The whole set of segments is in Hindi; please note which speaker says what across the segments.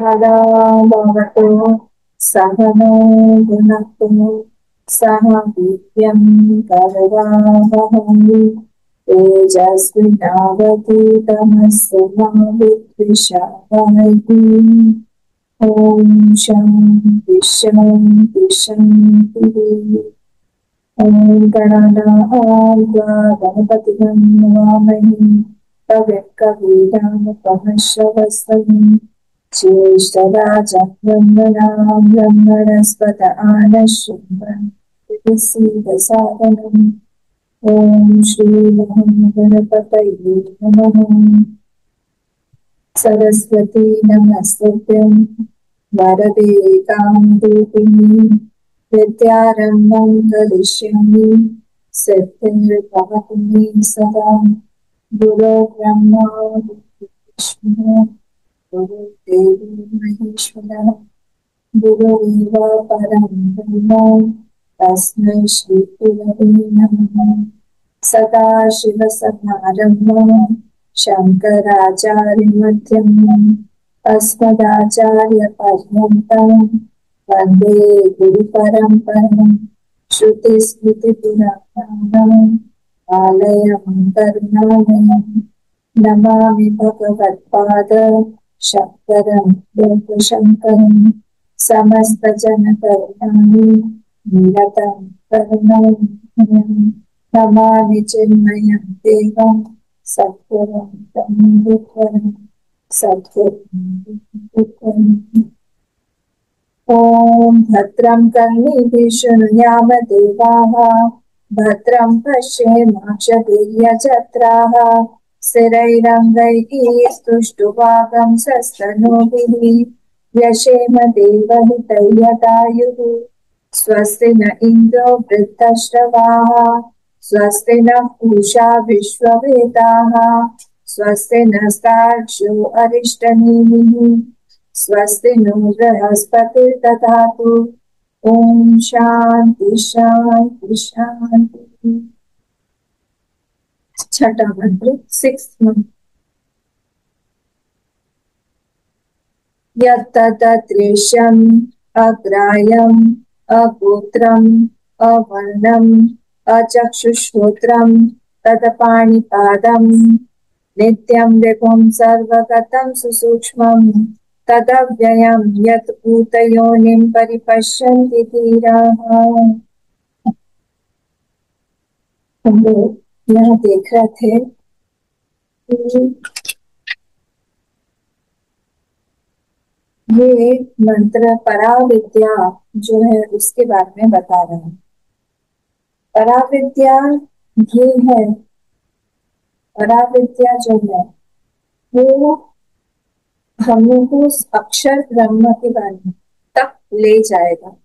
Speaker 1: सहना भवतु सहनो भुनक्तु सह वीर्यं करवावहै तेजस्विनावधीतमस्तु मा विद्विषावहै। ॐ शान्ति शान्ति शान्तिः। ॐ गणानां गणपतिं नमामि कविं कवीनामुपमश्रवस्तमं ज्येष्ठराजं ब्रह्मणां ब्रह्मणस्पत आनश्वन्वन्तिभिस्सीदसादनम्। ॐ श्रीमहागणपतये नमः। सरस्वती नमस्तुभ्यं वरदे कामरूपिणी विद्यारम्भं करिष्यामि सिद्धिर्भवतु मे सदा। गुरो ब्रह्मा विष्णु गुरुर्देवो महेश्वरः गुरुरेव परं ब्रह्म तस्मै श्री गुरवे नमः। सदाशिवसमारम्भं शङ्कराचार्यमध्यमम् अस्मदाचार्यपर्यन्तं वन्दे गुरुपरम्पराम्। श्रुतिस्मृतिपुराणानाम् आलयं करुणालयं नमामि भगवत्पाद शङ्करं लोकशङ्करं समस्तजनकरुणानि निरतं करुणानिधिं नमामि चिन्मयं देवं सद्गुरुं तं विद्वरं सद्गुरुं। ॐ भद्रं कर्णेभिः शृणुयाम देवाः भद्रं पश्येमाक्षभिर्यजत्राः स्थिरैरङ्गैः स्तुष्टुवागंसस्तनूभिः व्यशेम देवहितैर्यदायुः। स्वस्ति न इन्द्रो वृद्धश्रवाः स्वस्ति नः पूषा विश्ववेदाः स्वस्ति नस्तार्क्ष्यो अरिष्टनेमिः स्वस्ति नो बृहस्पतिर्दधातु। ॐ शान्ति शान्ति शान्ति। छठा मंत्र, 6th मंत्र। यत्तददृश्यम् अग्राह्यम् अगोत्रम् अवर्णम् अचक्षुश्रोत्रम् तत्पाणिपादम् नित्यं विभुं सर्वगतं सुसूक्ष्मम् तदव्ययं यत् भूतयोनिं परिपश्यन्ति धीराः। हम लोग यहाँ देख रहे थे ये मंत्र पराविद्या जो है उसके बारे में बता रहे हैं। पराविद्या ये है, पराविद्या जो है वो हम लोग को उस अक्षर ब्रह्म के बारे में तक ले जाएगा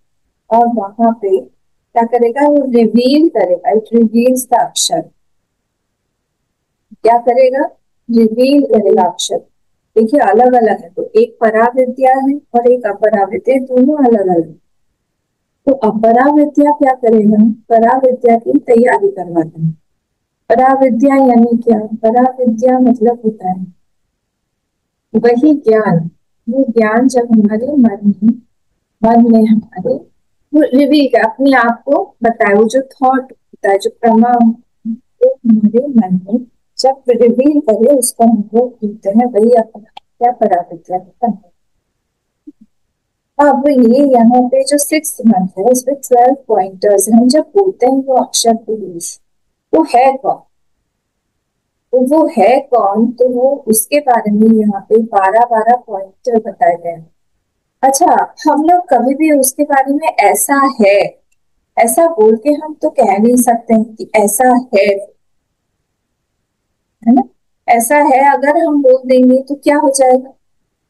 Speaker 1: और वहां पे क्या करेगा, वो रिवील करेगा। इट रिवील्स द अक्षर। क्या करेगा? रिवील करेगा अक्षर। देखिए अलग अलग है, तो एक पराविद्या है और एक अपराविद्या, दोनों अलग अलग। तो अपराविद्या क्या करेगा? पराविद्या की तैयारी करवाता है। पराविद्या यानी क्या? पराविद्या मतलब होता है वही ज्ञान, वो ज्ञान जब हमारे मन में हमारे वो रिवील कर अपने आप को बताए। वो जो थॉट होता है, जो प्रमा वो हमारे मन में जब रिवील करे उसको हम लोग कहते हैं वही अपना क्या पराविद्या होता है। अब ये यहाँ पे जो 6th मंथ है उसमें 12 पॉइंटर्स हैं। हम जब बोलते हैं वो अक्षर पुरुष, वो है कौन? तो वो है कौन, तो वो उसके बारे में यहाँ पे 12 पॉइंटर बताए गए हैं। अच्छा, हम लोग कभी भी उसके बारे में ऐसा है ऐसा बोल के हम तो कह नहीं सकते हैं कि ऐसा है ना। ऐसा है अगर हम बोल देंगे तो क्या हो जाएगा?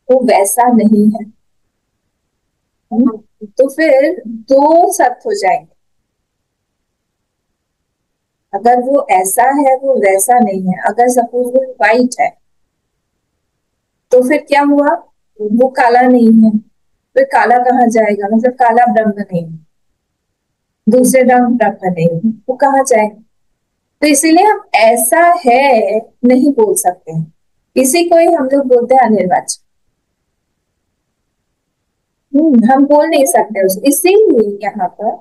Speaker 1: वो वैसा नहीं है ना? तो फिर दो सत्य हो जाएंगे। अगर वो ऐसा है वो वैसा नहीं है, अगर सपोज वो व्हाइट है तो फिर क्या हुआ? वो काला नहीं है, फिर काला कहाँ जाएगा? मतलब काला ब्रह्म नहीं है, दूसरे रंग ब्रह्म नहीं है, वो कहाँ जाएगा? तो इसीलिए हम ऐसा है नहीं बोल सकते हैं। इसी को ही हम लोग बोलते हैं अनिर्वाच्य। हम बोल नहीं सकते उसको, इसीलिए यहाँ पर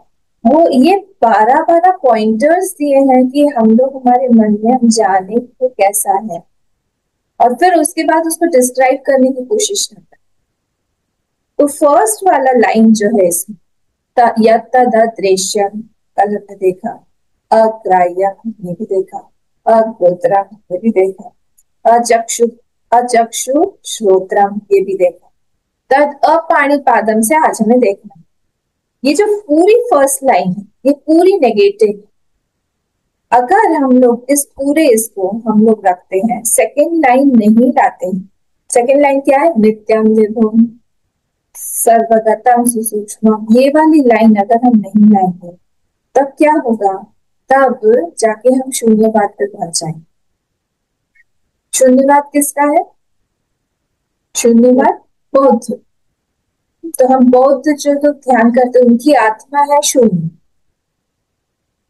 Speaker 1: वो ये 12 पॉइंटर्स दिए हैं कि हम लोग हमारे मन में हम जाने वो कैसा है, और फिर उसके बाद उसको डिस्क्राइब करने की कोशिश करते हैं। तो फर्स्ट वाला लाइन जो है इसमें, यत्तदृश्यम, कल हमने देखा, अग्राह्यम ये भी देखा, अगोचरम ये भी देखा, अचक्षु अचक्षु श्रोत्रम ये भी देखा, तद अपाणिपादम से आज हमें देखना है। ये जो पूरी फर्स्ट लाइन है ये पूरी नेगेटिव, अगर हम लोग इस पूरे इसको हम लोग रखते हैं, सेकेंड लाइन नहीं लाते हैं। सेकेंड लाइन क्या है, नित्यम विभुम सर्वगतम सुसूक्ष्म, ये वाली लाइन अगर हम नहीं लाएंगे तब क्या होगा, तब जाके हम शून्यवाद पे पहुंच जाएंगे। शून्यवाद किसका है, शून्यवाद बौद्ध। तो हम बौद्ध जो लोग ध्यान करते हैं उनकी आत्मा है शून्य।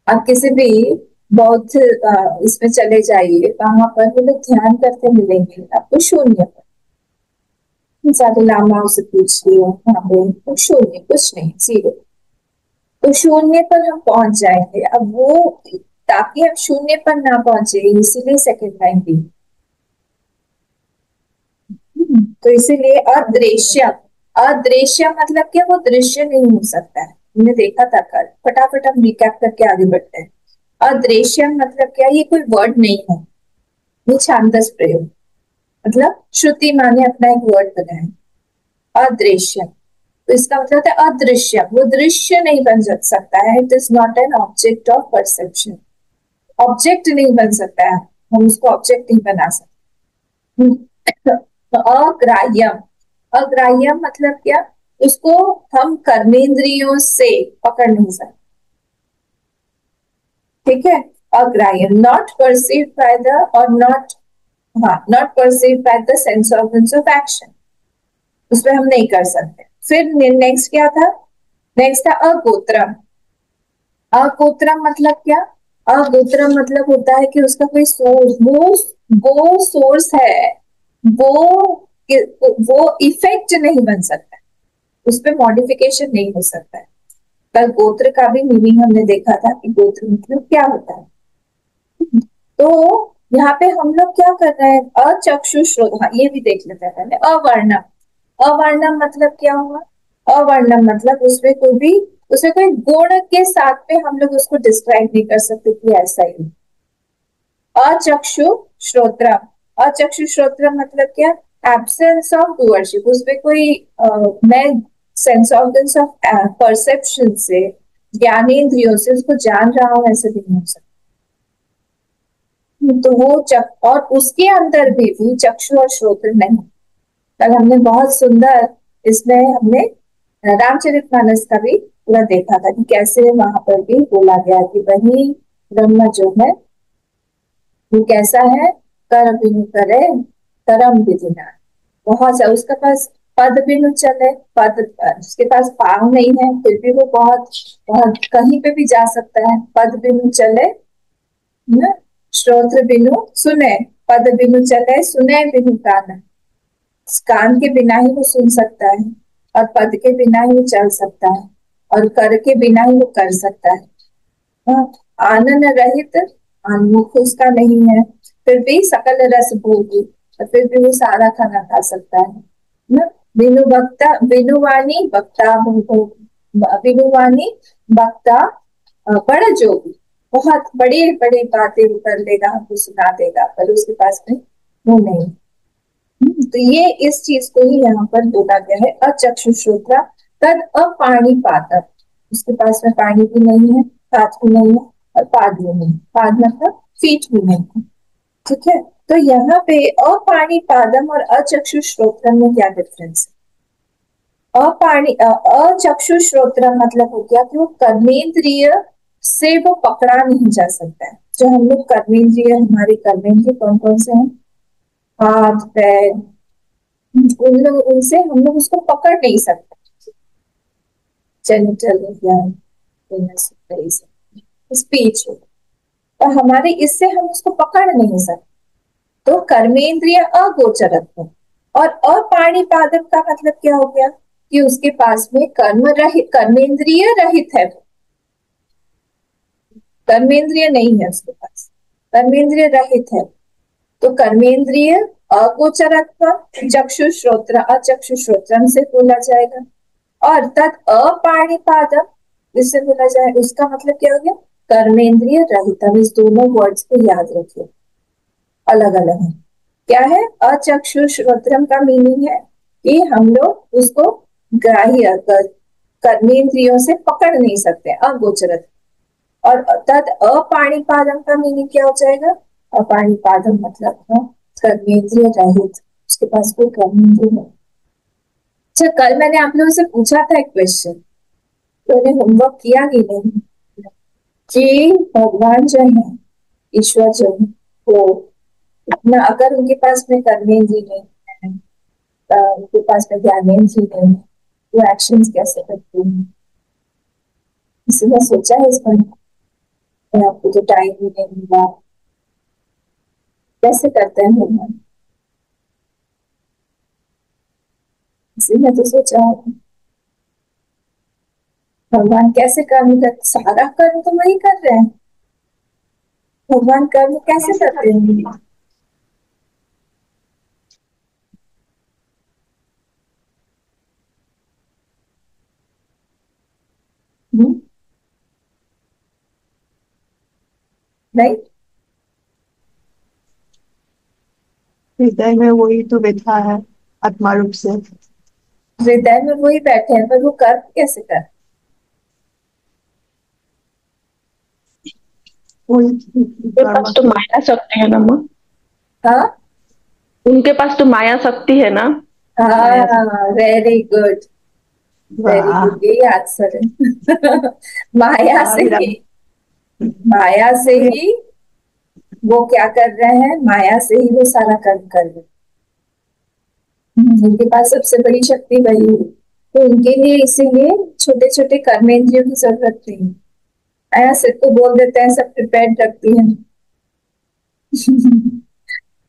Speaker 1: आप किसी भी बौद्ध इसमें चले जाइए, वहां पर वो लोग ध्यान करते मिलेंगे आपको शून्य पर। सारे लामाओं से पूछिए वहां पे तो शून्य, कुछ नहीं, जीरो। तो शून्य पर हम पहुंच जाएंगे। अब वो ताकि हम शून्य पर ना पहुंचे इसीलिए सेकंड लाइन दी। तो इसीलिए अदृश्य, अदृश्य मतलब क्या, वो दृश्य नहीं हो सकता है। हमने देखा था कल, फटाफट हम रिकैप करके आगे बढ़ते हैं। अदृश्य मतलब क्या, ये कोई वर्ड नहीं है, ये छांदस प्रयोग, मतलब श्रुति माँ ने अपना एक वर्ड बनाया अदृश्य। तो इसका मतलब होता है अदृश्य, वो दृश्य नहीं बन सकता है। It is not an object of perception, object नहीं बन सकता है, हम उसको ऑब्जेक्ट नहीं बना सकते। तो अग्राह्यम, अग्राह्यम मतलब क्या, उसको हम कर्मेंद्रियों से पकड़ नहीं सकते, ठीक है। अग्राह्यम, नॉट परसीव्ड बाय द और नॉट, हाँ, not perceived by the sense organs of action, उसमें हम नहीं कर सकते। फिर नेक्स्ट क्या था, नेक्स्ट था अगोत्रम। अगोत्रम मतलब क्या, अगोत्रम मतलब होता है कि उसका कोई सोर्स, वो सोर्स है, वो इफेक्ट नहीं बन सकता, उस पर मॉडिफिकेशन नहीं हो सकता है। कल गोत्र का भी मीनिंग हमने देखा था कि गोत्र मतलब क्या होता है। तो यहाँ पे हम लोग क्या कर रहे हैं, अचक्षु श्रोत, हाँ ये भी देख लेते हैं पहले। अवर्णम, अवर्णम मतलब क्या हुआ, अवर्णम मतलब उसमें कोई भी, उसमें कोई गुण के साथ में हम लोग उसको डिस्क्राइब नहीं कर सकते कि ऐसा ही। अचक्षु श्रोत्रम, अचक्षु श्रोत्रम मतलब क्या, एब्सेंस ऑफ डूअरशिप, उसमें कोई मैं सेंस ऑर्गन्स ऑफ परसेप्शन से, ज्ञानेंद्रियों से उसको जान रहा हूं, ऐसे भी नहीं हो सकता। तो वो और उसके अंदर भी चक्षु और श्रोत्र नहीं। कल हमने बहुत सुंदर इसमें हमने रामचरितमानस का भी पूरा देखा था कि कैसे वहां पर भी बोला गया कि वही ब्रह्म जो है वो कैसा है, कर बिनु करे करम विधिना, बहुत सा उसके पास पद बिनु चले, पद उसके पास पांव नहीं है फिर भी वो बहुत बहुत कहीं पे भी जा सकता है। पद बिनु चले न, श्रोत्र बिनु सुने, पद बिनु चले सुने बिनु कान, कान के बिना ही वो सुन सकता है, और पद के बिना ही वो चल सकता है, और कर के बिना ही वो कर सकता है। हाँ, आनंद रहित मुख उसका नहीं है, फिर भी सकल रस भोगी, और फिर भी वो सारा खाना खा सकता है ना। बिनु वक्ता बिनुवानी वक्ता, बिनुवानी वक्ता बड़ा जोगी, बहुत बड़ी बड़ी बातें वो कर लेगा, हमको सुना देगा, पर उसके पास में वो नहीं। तो ये इस चीज को ही यहाँ पर बोला गया है, अचक्षु श्रोत्र तद अपाणी पादम, उसके पास में पानी भी नहीं है, हाथ भी नहीं है, और पाद भी नहीं, पाद मतलब फीट भी नहीं है, ठीक है। तो यहाँ पे अपाणी पादम और अचक्षु श्रोत्र में क्या डिफरेंस है। अचक्षु श्रोत्र मतलब हो गया कि वो कर्मेंद्रिय से वो पकड़ा नहीं जा सकता है। जो हम लोग कर्मेंद्रिय, हमारे कर्मेंद्रिय कौन कौन से हैं, हाथ पैर, उन लोग उनसे हम लोग उसको पकड़ नहीं सकते। जेनिटल स्पीच, और हमारे इससे हम उसको पकड़ नहीं सकते। तो कर्मेंद्रिय अगोचरत्व, और अपाणिपादम का मतलब क्या हो गया, कि उसके पास में कर्मेंद्रिय रहित है, कर्मेंद्रिय नहीं है उसके पास, कर्मेंद्रिय रहित है। तो कर्मेंद्रिय अगोचरत्व चक्षु श्रोत्र अचक्षु श्रोत्रम से बोला जाएगा। और तद अपाणिपादम जिससे बोला जाए, उसका मतलब क्या हो गया, कर्मेंद्रिय रहित। अब इस दोनों वर्ड्स को याद रखिए, अलग अलग है। क्या है, अचक्षु श्रोत्रम का मीनिंग है कि हम लोग उसको ग्राह्य कर्मेंद्रियों से पकड़ नहीं सकते, अगोचरत्व। और तद अपाणिपादम का मीनिंग क्या हो जाएगा, अपाणिपादम मतलब कर्मेंद्रिय रहित, उसके पास कोई कर्मेंद्रिय नहीं। अच्छा, कल मैंने आप लोगों से पूछा था एक क्वेश्चन, तो उन्हें होमवर्क किया कि नहीं, कि भगवान जो है, ईश्वर जो है, वो ना, अगर उनके पास में कर्मेंद्रिय नहीं है, उनके पास में ज्ञानेंद्रिय नहीं है, वो एक्शंस कैसे करते हैं। इसलिए सोचा है इस पर, आपको तो टाइम भी नहीं मिला, कैसे करते हैं भगवान, इसीलिए तो सोचा भगवान कैसे कर्म कर, सारा कर्म तो वही कर रहे हैं, भगवान कर्म कैसे करते हैं। नहीं,
Speaker 2: हृदय में वही तो बैठा है आत्मा रूप से।
Speaker 1: हृदय में वही बैठे हैं, पर वो कर्म कैसे कर,
Speaker 2: उनके
Speaker 3: पास तो माया शक्ति है ना माँ।
Speaker 1: हाँ
Speaker 3: उनके पास तो माया शक्ति है ना।
Speaker 1: हाँ, वेरी गुड, वेरी गुड, यही आंसर है। माया से ही, माया से ही वो क्या कर रहे हैं, माया से ही वो सारा कर्म कर रहे हैं। उनके पास सबसे बड़ी शक्ति वही है, तो उनके लिए इसीलिए छोटे छोटे कर्मेंद्रियों की जरूरत नहीं है, सिर को बोल देते हैं, सब प्रिपेयर्ड रखती है।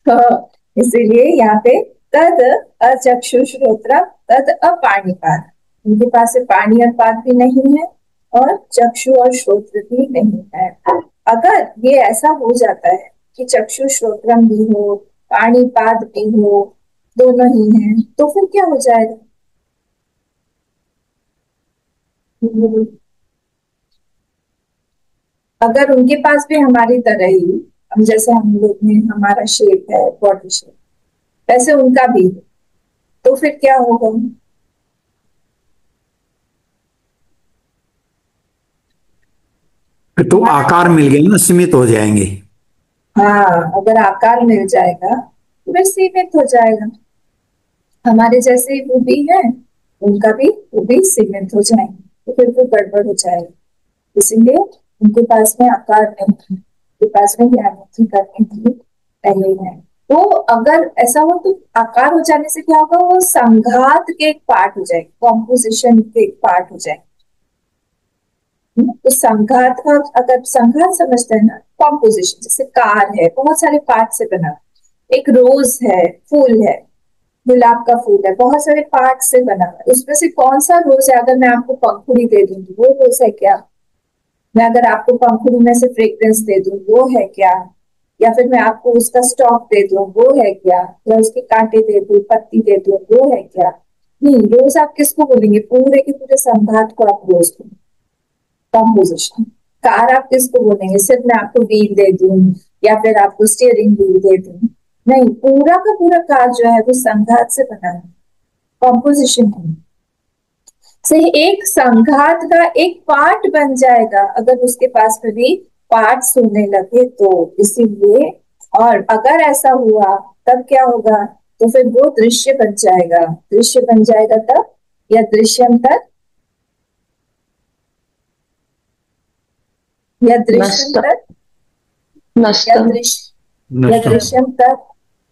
Speaker 1: तो इसीलिए यहाँ पे तद अचक्षु श्रोत्र तद अपाणिपाद, उनके पास से पानी और पाद भी नहीं है, और चक्षु और श्रोत्र भी नहीं है। अगर ये ऐसा हो जाता है कि चक्षु श्रोत्रम भी हो, पाणीपाद भी हो, दोनों ही हैं, तो फिर क्या हो जाएगा, अगर उनके पास भी हमारी तरह ही, हम जैसे हम लोग में हमारा शेप है, बॉडी शेप, वैसे उनका भी है, तो फिर क्या होगा,
Speaker 4: तो आकार मिल गया ना, सीमित हो जाएंगे।
Speaker 1: हाँ, अगर आकार मिल जाएगा तो फिर सीमित हो जाएगा, हमारे जैसे ही वो भी है, उनका भी, वो भी सीमित हो जाएंगे, तो फिर वो गड़बड़ हो जाएगा। इसीलिए उनके पास में आकार नहीं है, उनके पास में ज्ञान करने की नहीं है। वो अगर ऐसा हो तो आकार हो जाने से क्या होगा, वो संघात के एक पार्ट हो जाएगी, कॉम्पोजिशन के एक पार्ट हो जाएगी। तो संघात का, अगर संघात समझते हैं ना, कॉम्पोजिशन, जैसे कार है, बहुत सारे पार्ट से बना, एक रोज है, फूल है, गुलाब का फूल है, बहुत सारे पार्ट से बना है, उसमें से कौन सा रोज है, अगर मैं आपको पंखुड़ी दे दूंगी वो रोज है क्या, मैं अगर आपको पंखुड़ी में से फ्रेग्रेंस दे दूं वो है क्या, या फिर मैं आपको उसका स्टॉक दे दूं वो है क्या, या उसके कांटे दे दूं, पत्ती दे दूं वो है क्या। नहीं, रोज आप किसको बोलेंगे, पूरे के पूरे संघात को आप रोज बोलेंगे, कॉम्पोजिशन। कार आप किसको बोलेंगे, सिर्फ मैं आपको व्हील दे दूं या फिर आपको स्टीयरिंग व्हील दे दूं, नहीं, पूरा का पूरा कार जो है वो संघात से बना है, कॉम्पोजिशन है। से एक संघात का एक पार्ट बन जाएगा अगर उसके पास में भी पार्ट्स होने लगे तो, इसीलिए। और अगर ऐसा हुआ तब क्या होगा, तो फिर वो दृश्य बन जाएगा, दृश्य बन जाएगा तब, या दृश्यम तक, या दृश्यम तक, या दृश्य, या दृश्यम तक,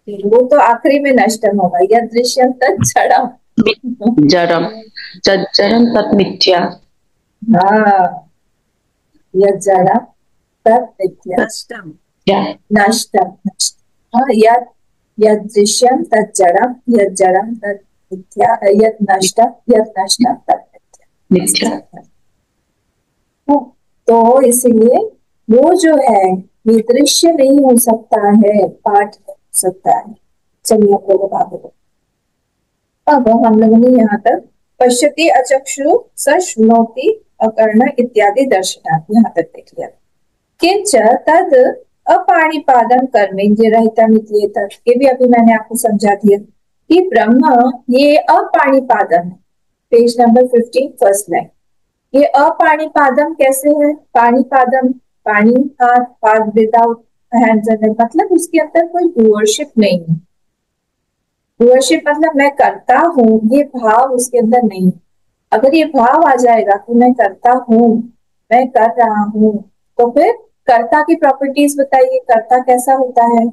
Speaker 1: वो तो आखिरी में नष्टम होगा, या दृश्यम तक जड़म,
Speaker 3: जड़म जड़म तत् मिथ्या।
Speaker 1: हाँ, यह जड़म तत् मिथ्या, नष्टम, नष्टम, हाँ, यह दृश्यम तत् जड़म, यह जड़म तत् मिथ्या, यत् नष्ट तत्
Speaker 3: मिथ्या।
Speaker 1: मिथ्या। तो इसलिए वो जो है ये दृश्य नहीं हो सकता है, पाठ हो सकता है। चलिए आप लोग आगे बढ़ो। अब हम लोगों ने यहाँ तक पश्यति अचक्षु स शृणोति अकर्ण इत्यादि दर्शनार्थ यहाँ तक देख लिया। किंच तद अपाणिपादम कर्मेंद्रिय रहितम इत्येतत्, ये भी अभी मैंने आपको समझा दिया कि ब्रह्म ये अपाणिपादम है। Page number 15 first line. ये अपाणिपादम कैसे है? पाणिपादम, पानी हाथ, पाद विदाउट हैंड्स एंड, मतलब उसके अंदर कोई डूअरशिप नहीं है। डूअरशिप मतलब मैं करता हूँ, ये भाव उसके अंदर नहीं है। अगर ये भाव आ जाएगा कि मैं करता हूँ, मैं कर रहा हूँ, तो फिर कर्ता की प्रॉपर्टीज बताइए, कर्ता कैसा होता है?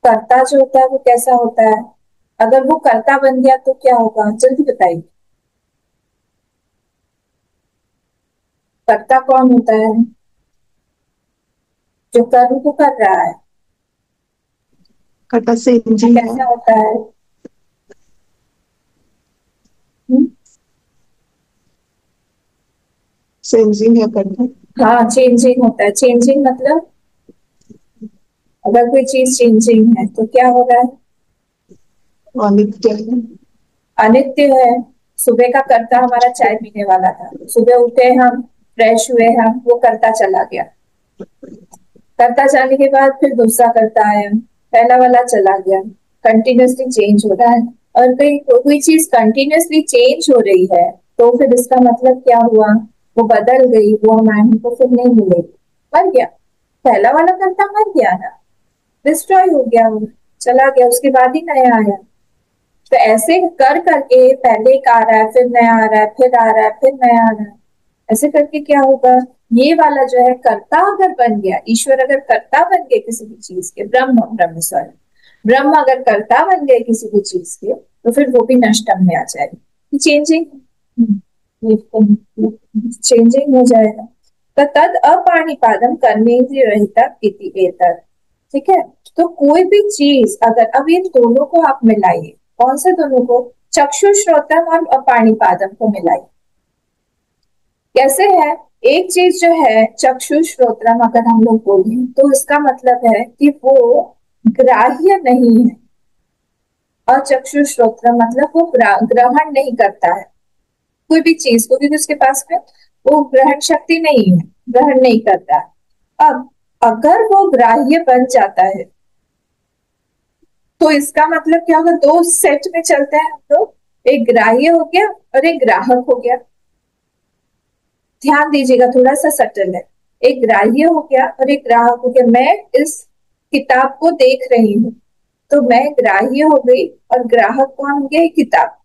Speaker 1: कर्ता जो होता है वो कैसा होता है? अगर वो कर्ता बन गया तो क्या होगा, जल्दी बताइए। कर्ता कौन होता है? जो कर्म को कर रहा है।
Speaker 2: कर्ता सेंजिंग है।
Speaker 1: कैसा होता है?
Speaker 2: सेंजिंग है कर्ता।
Speaker 1: हाँ, चेंजिंग होता है। चेंजिंग मतलब अगर कोई चीज चेंजिंग है तो क्या हो रहा है?
Speaker 2: अनित्य है।
Speaker 1: अनित्य है। सुबह का कर्ता हमारा चाय पीने वाला था, सुबह उठे हम, फ्रेश हुए हम, वो कर्ता चला गया। करता जाने के बाद फिर दूसरा करता आया, पहला वाला चला गया। कंटिन्यूसली चेंज हो रहा है। और कोई चीज कंटिन्यूसली चेंज हो रही है तो फिर इसका मतलब क्या हुआ? वो बदल गई, वो हमारे को फिर नहीं मिलेगी, मर गया। पहला वाला करता मर गया ना, डिस्ट्रॉय हो गया, वो चला गया, उसके बाद ही नया आया। तो ऐसे कर करके पहले एक आ रहा है, फिर नया आ रहा है, फिर आ रहा है, फिर नया आ रहा है। ऐसे करके क्या होगा? ये वाला जो है कर्ता अगर बन गया, ईश्वर अगर कर्ता बन गए किसी भी चीज के, ब्रह्म अगर कर्ता बन गए किसी भी चीज के, तो फिर वो भी नष्टम में आ जाएगी, चेंजिंग हो जाएगा। तो तद अपाणिपादम कर्मेंद्रिय रहिता इति एतत्, ठीक है। तो कोई भी चीज अगर, अब ये दोनों को आप मिलाइए, कौन से दोनों को? चक्षु श्रोत्रम और अपाणिपादम को मिलाइए। कैसे है? एक चीज जो है चक्षु श्रोत्रम अगर हम लोग बोलें तो इसका मतलब है कि वो ग्राह्य नहीं है। और चक्षु श्रोत्रम मतलब वो ग्रहण नहीं करता है कोई भी चीज को, क्योंकि उसके पास में वो ग्रहण शक्ति नहीं है, ग्रहण नहीं करता है। अब अगर वो ग्राह्य बन जाता है तो इसका मतलब क्या होगा? दो सेट में चलते हैं हम लोग, एक ग्राह्य हो गया और एक ग्राहक हो गया। ध्यान दीजिएगा, थोड़ा सा सटल है। एक ग्राह्य हो गया और एक ग्राहक हो गया। मैं इस किताब को देख रही हूँ तो मैं ग्राह्य हो गई, और ग्राहक कौन हो गया? किताब,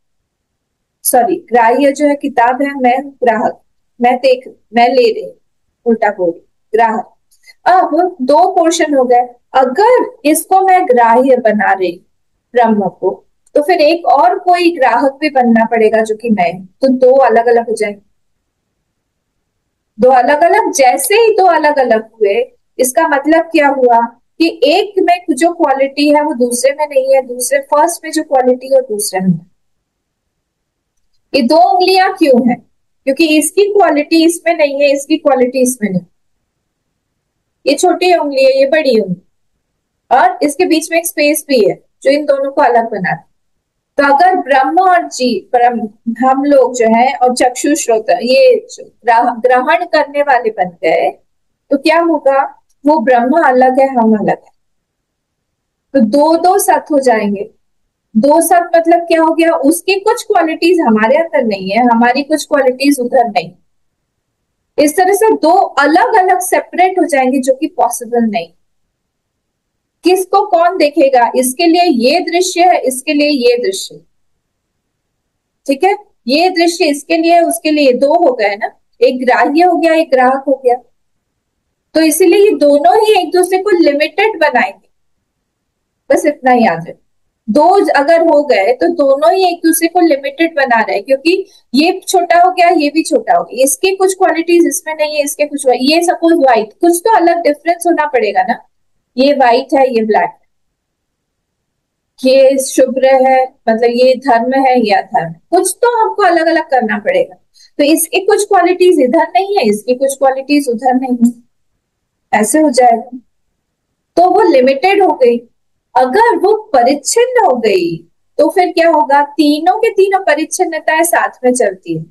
Speaker 1: सॉरी, ग्राह्य जो है किताब है, मैं ग्राहक, मैं ले रही, उल्टा बोल, ग्राहक। अब दो पोर्शन हो गए। अगर इसको मैं ग्राह्य बना रही ब्रह्म को, तो फिर एक और कोई ग्राहक भी बनना पड़ेगा जो कि मैं, तो दो अलग अलग हो जाएंगे। दो अलग अलग, जैसे ही दो अलग अलग हुए, इसका मतलब क्या हुआ कि एक में जो क्वालिटी है वो दूसरे में नहीं है, दूसरे फर्स्ट में जो क्वालिटी है दूसरे में। ये दो उंगलियां क्यों है? क्योंकि इसकी क्वालिटी इसमें नहीं है, इसकी क्वालिटी इसमें नहीं। ये छोटी उंगली है, ये बड़ी उंगली, और इसके बीच में एक स्पेस भी है जो इन दोनों को अलग बनाता है। तो अगर ब्रह्म और हम लोग जो है, और चक्षु श्रोता ये ग्रहण करने वाले बन गए, तो क्या होगा? वो ब्रह्म अलग है, हम अलग है, तो दो दो सत हो जाएंगे। दो सत मतलब क्या हो गया? उसकी कुछ क्वालिटीज हमारे अंदर नहीं है, हमारी कुछ क्वालिटीज उधर नहीं। इस तरह से दो अलग अलग सेपरेट हो जाएंगे, जो कि पॉसिबल नहीं। किसको कौन देखेगा? इसके लिए ये दृश्य है, इसके लिए ये दृश्य, ठीक है। ये दृश्य इसके लिए, उसके लिए, दो हो गए ना, एक ग्राह्य हो गया, एक ग्राहक हो गया। तो इसीलिए ये दोनों ही एक दूसरे को लिमिटेड बनाएंगे, बस इतना याद है। दो अगर हो गए तो दोनों ही एक दूसरे को लिमिटेड बना रहे हैं, क्योंकि ये छोटा हो गया, ये भी छोटा हो गया, इसके कुछ क्वालिटीज इसमें नहीं है, इसके कुछ, ये सपोज व्हाइट, कुछ तो अलग डिफरेंस होना पड़ेगा ना। ये व्हाइट है, ये ब्लैक है, ये शुभ्र है, मतलब ये धर्म है या अधर्म, कुछ तो हमको अलग अलग करना पड़ेगा। तो इसकी कुछ क्वालिटीज इधर नहीं है, इसकी कुछ क्वालिटीज उधर नहीं है, ऐसे हो जाएगा। तो वो लिमिटेड हो गई। अगर वो परिच्छिन्न हो गई तो फिर क्या होगा, तीनों के तीनों परिच्छिन्नताएं साथ में चलती है।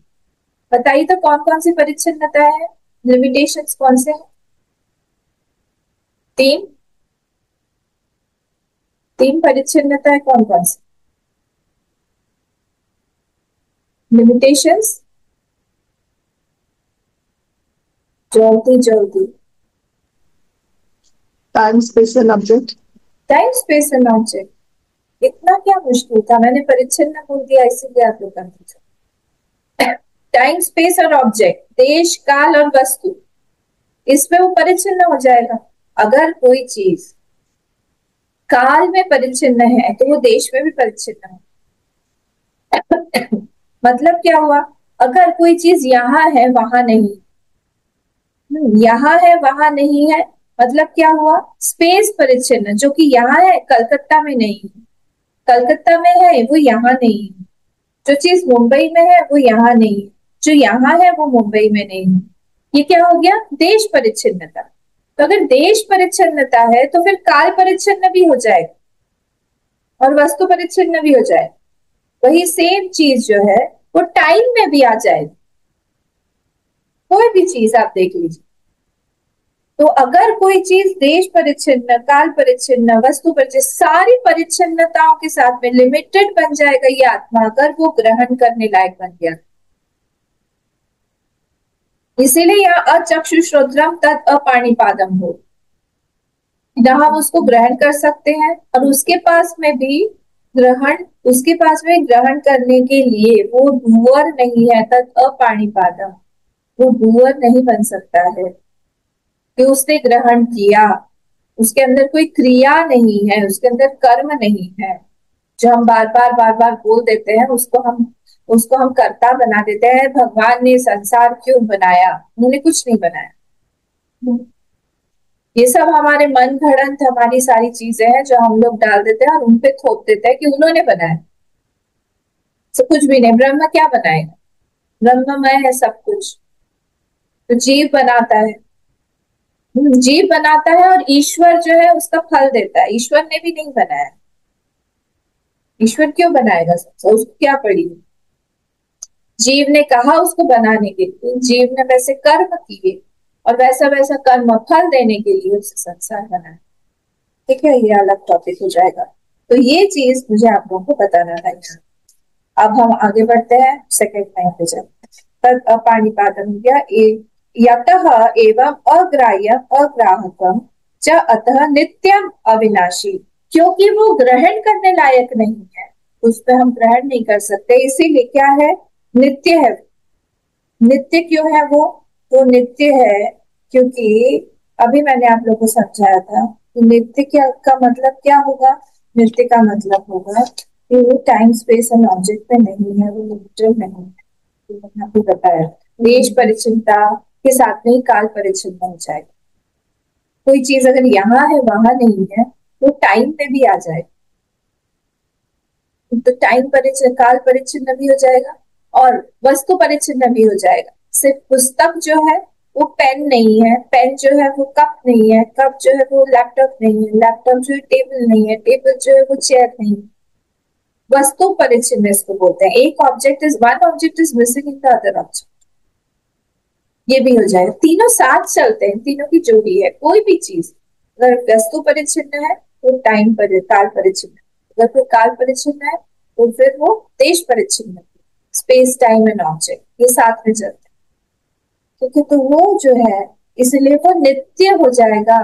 Speaker 1: बताइए तो कौन कौन सी परिच्छिन्नता है, लिमिटेशंस कौन से हैं? तीन, तीन परिच्छिन्नता है कौन कौन सी लिमिटेशंस? जल्दी जल्दी।
Speaker 2: Time space and object.
Speaker 1: Time space and object, इतना क्या मुश्किल था, मैंने परिच्छिन्न बोल दिया इसीलिए आप लोग कंफ्यूज। टाइम स्पेस और ऑब्जेक्ट, देश काल और वस्तु, इसमें वो परिच्छिन्न हो जाएगा। अगर कोई चीज काल में परिच्छिन्न है तो वो देश में भी परिच्छिन्न है। मतलब क्या हुआ, अगर कोई चीज यहाँ है वहां नहीं, यहाँ है वहां नहीं है, मतलब क्या हुआ, स्पेस परिच्छिन्न, जो कि यहाँ है कलकत्ता में नहीं है, कलकत्ता में है वो यहाँ नहीं है। जो चीज मुंबई में है वो यहाँ नहीं है, जो यहाँ है वो मुंबई में नहीं है। ये क्या हो गया, देश परिच्छिन्नता। तो अगर देश परिच्छिन्नता है तो फिर काल परिच्छिन्न भी हो जाएगा और वस्तु परिच्छिन्न भी हो जाएगा। वही सेम चीज जो है वो टाइम में भी आ जाएगी। कोई भी चीज आप देख लीजिए, तो अगर कोई चीज देश परिच्छिन्न, काल परिच्छिन्न, वस्तु परिच्छिन्न, सारी परिच्छिन्नताओं के साथ में लिमिटेड बन जाएगा ये आत्मा, अगर वो ग्रहण करने लायक बन गया। इसीलिए यहाँ अचक्षु श्रोत्रम तत् अपाणिपादम हो, ना हम उसको ग्रहण कर सकते हैं और उसके पास में भी ग्रहण, उसके पास में ग्रहण करने के लिए वो डूअर नहीं है, तत् अपाणिपादम, वो डूअर नहीं बन सकता है कि उसने ग्रहण किया, उसके अंदर कोई क्रिया नहीं है, उसके अंदर कर्म नहीं है। जो हम बार बार बोल देते हैं उसको हम कर्ता बना देते हैं। भगवान ने संसार क्यों बनाया, उन्होंने कुछ नहीं बनाया। ये सब हमारे मन घड़ंत, हमारी सारी चीजें हैं जो हम लोग डाल देते हैं और उनपे थोप देते हैं कि उन्होंने बनाया। तो कुछ भी नहीं, ब्रह्म क्या बनाएगा, ब्रह्ममय है सब कुछ। तो जीव बनाता है, जीव बनाता है और ईश्वर जो है उसका फल देता है। ईश्वर ने भी नहीं बनाया, ईश्वर क्यों बनाएगा सबसे, उसको क्या पड़ी। जीव ने कहा उसको बनाने के लिए, जीव ने वैसे कर्म किए और वैसा वैसा कर्म फल देने के लिए उसे संसार बनाया। ठीक है, ये अलग टॉपिक हो जाएगा। तो ये चीज मुझे आप लोगों को बताना था। अब हम आगे बढ़ते हैं सेकेंड लाइन पे जाते। तद अपाणिपादम यतः एवं अग्राह्यम अग्राहकम च अतः नित्यम अविनाशी, क्योंकि वो ग्रहण करने लायक नहीं है, उस पर हम ग्रहण नहीं कर सकते, इसीलिए क्या है, नित्य है। नित्य क्यों है वो नित्य है क्योंकि अभी मैंने आप लोगों को समझाया था कि नित्य क्या का मतलब क्या होगा। नित्य का मतलब होगा कि वो टाइम स्पेस एंड ऑब्जेक्ट पे नहीं है, वो लिमिटेड नहीं है। तो मैंने आपको बताया देश परिचिनता के साथ में ही काल परिचिन बन जाएगा। कोई चीज अगर यहाँ है वहां नहीं है तो टाइम में भी आ जाएगा, तो टाइम परिचिन, काल परिचिन्न भी हो जाएगा और वस्तु परिचिन्न भी हो जाएगा। सिर्फ पुस्तक जो है वो पेन नहीं है, पेन जो है वो कप नहीं है, कप जो है वो लैपटॉप नहीं है, लैपटॉप जो है टेबल नहीं है, टेबल जो है वो चेयर नहीं है। वस्तु परिचिन्न इसको बोलते हैं। एक object is, one object is missing in the other object, ये भी हो जाएगा। तीनों साथ चलते हैं, तीनों की जोड़ी है। कोई भी चीज अगर वस्तु परिचिन्न है तो टाइम पर काल परिचिन्न, अगर कोई काल परिचिन्न है तो फिर वो देश परिचिन्न, स्पेस टाइम एंड ऑब्जेक्ट ये साथ में चलते हैं। ठीक है, तो वो जो है इसलिए वो नित्य हो जाएगा।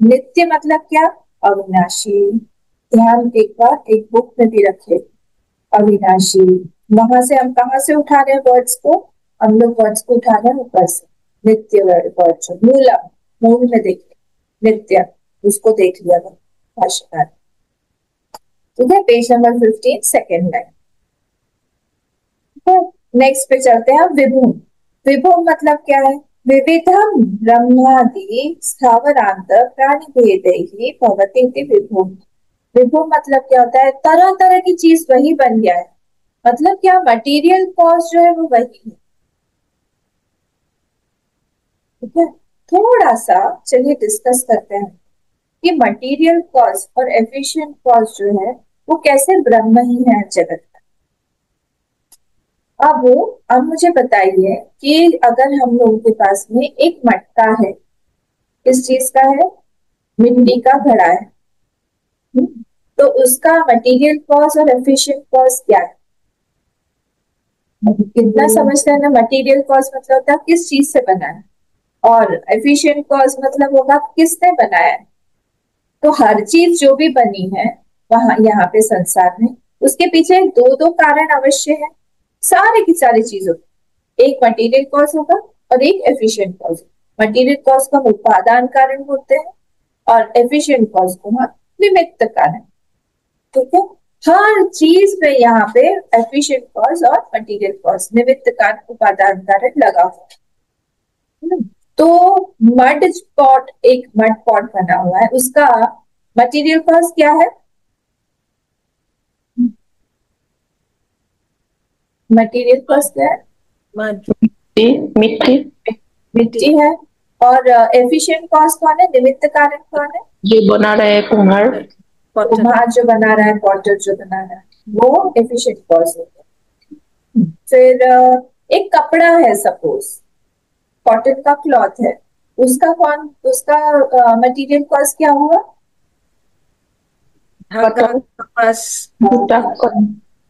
Speaker 1: नित्य मतलब क्या, अविनाशी। ध्यान एक बार एक बुक में भी रखे, अविनाशी। वहां से हम कहाँ से उठा रहे हैं वर्ड्स को, हम लोग वर्ड्स को उठा रहे हैं ऊपर से। नित्य वर्ड जो मूल में देखिए, नित्य उसको देख लिया भाष्यकार। ठीक है, page number 15 second line. Next पे चलते हैं। विभुम, विभुम मतलब क्या है, विविधम ब्रह्मादि स्थावरांत प्राणी भेद ही भवति विभुम। विभु मतलब क्या होता है, तरह तरह की चीज वही बन गया है, मतलब क्या, मटेरियल कॉज जो है वो वही है। ठीक है, थोड़ा सा चलिए डिस्कस करते हैं कि मटेरियल कॉज और एफिशिएंट कॉज जो है वो कैसे ब्रह्म ही है जगत का। अब मुझे बताइए कि अगर हम लोगों के पास में एक मटका है, किस चीज का है, मिट्टी का घड़ा है। तो उसका मटेरियल कॉज और एफिशिएंट कॉज क्या है, कितना समझते हैं ना। मटेरियल कॉज मतलब होता है किस चीज से बना है, और एफिशिएंट कॉज मतलब होगा किसने बनाया है। तो हर चीज जो भी बनी है वहां यहाँ पे संसार में, उसके पीछे दो दो कारण अवश्य है, सारे की सारी चीजों की। एक मटेरियल कॉज होगा और एक एफिशिएंट कॉज। मटेरियल कॉज को हम उपादान कारण बोलते हैं और एफिशिएंट कॉज को हम निमित्त कारण। ठीक है, हर चीज में यहाँ पे एफिशिएंट कॉज और मटेरियल कॉज, निमित्त कारण उपादान कारण लगा हुआ है। तो मड पॉट, एक मड पॉट बना हुआ है, उसका मटेरियल कॉज क्या है, मटेरियल कॉज क्या है,
Speaker 3: मिट्टी
Speaker 1: मिट्टी है। और एफिशिएंट कॉज कौन है, निमित्त कारण कौन है,
Speaker 3: जो बना रहे हैं कुम्हार।
Speaker 1: कुम्हार जो बना रहा है, पॉटर जो बना रहा है, वो एफिशिएंट कॉज है। फिर एक कपड़ा है, सपोज कॉटन का क्लॉथ है, उसका मटेरियल कॉज क्या हुआ,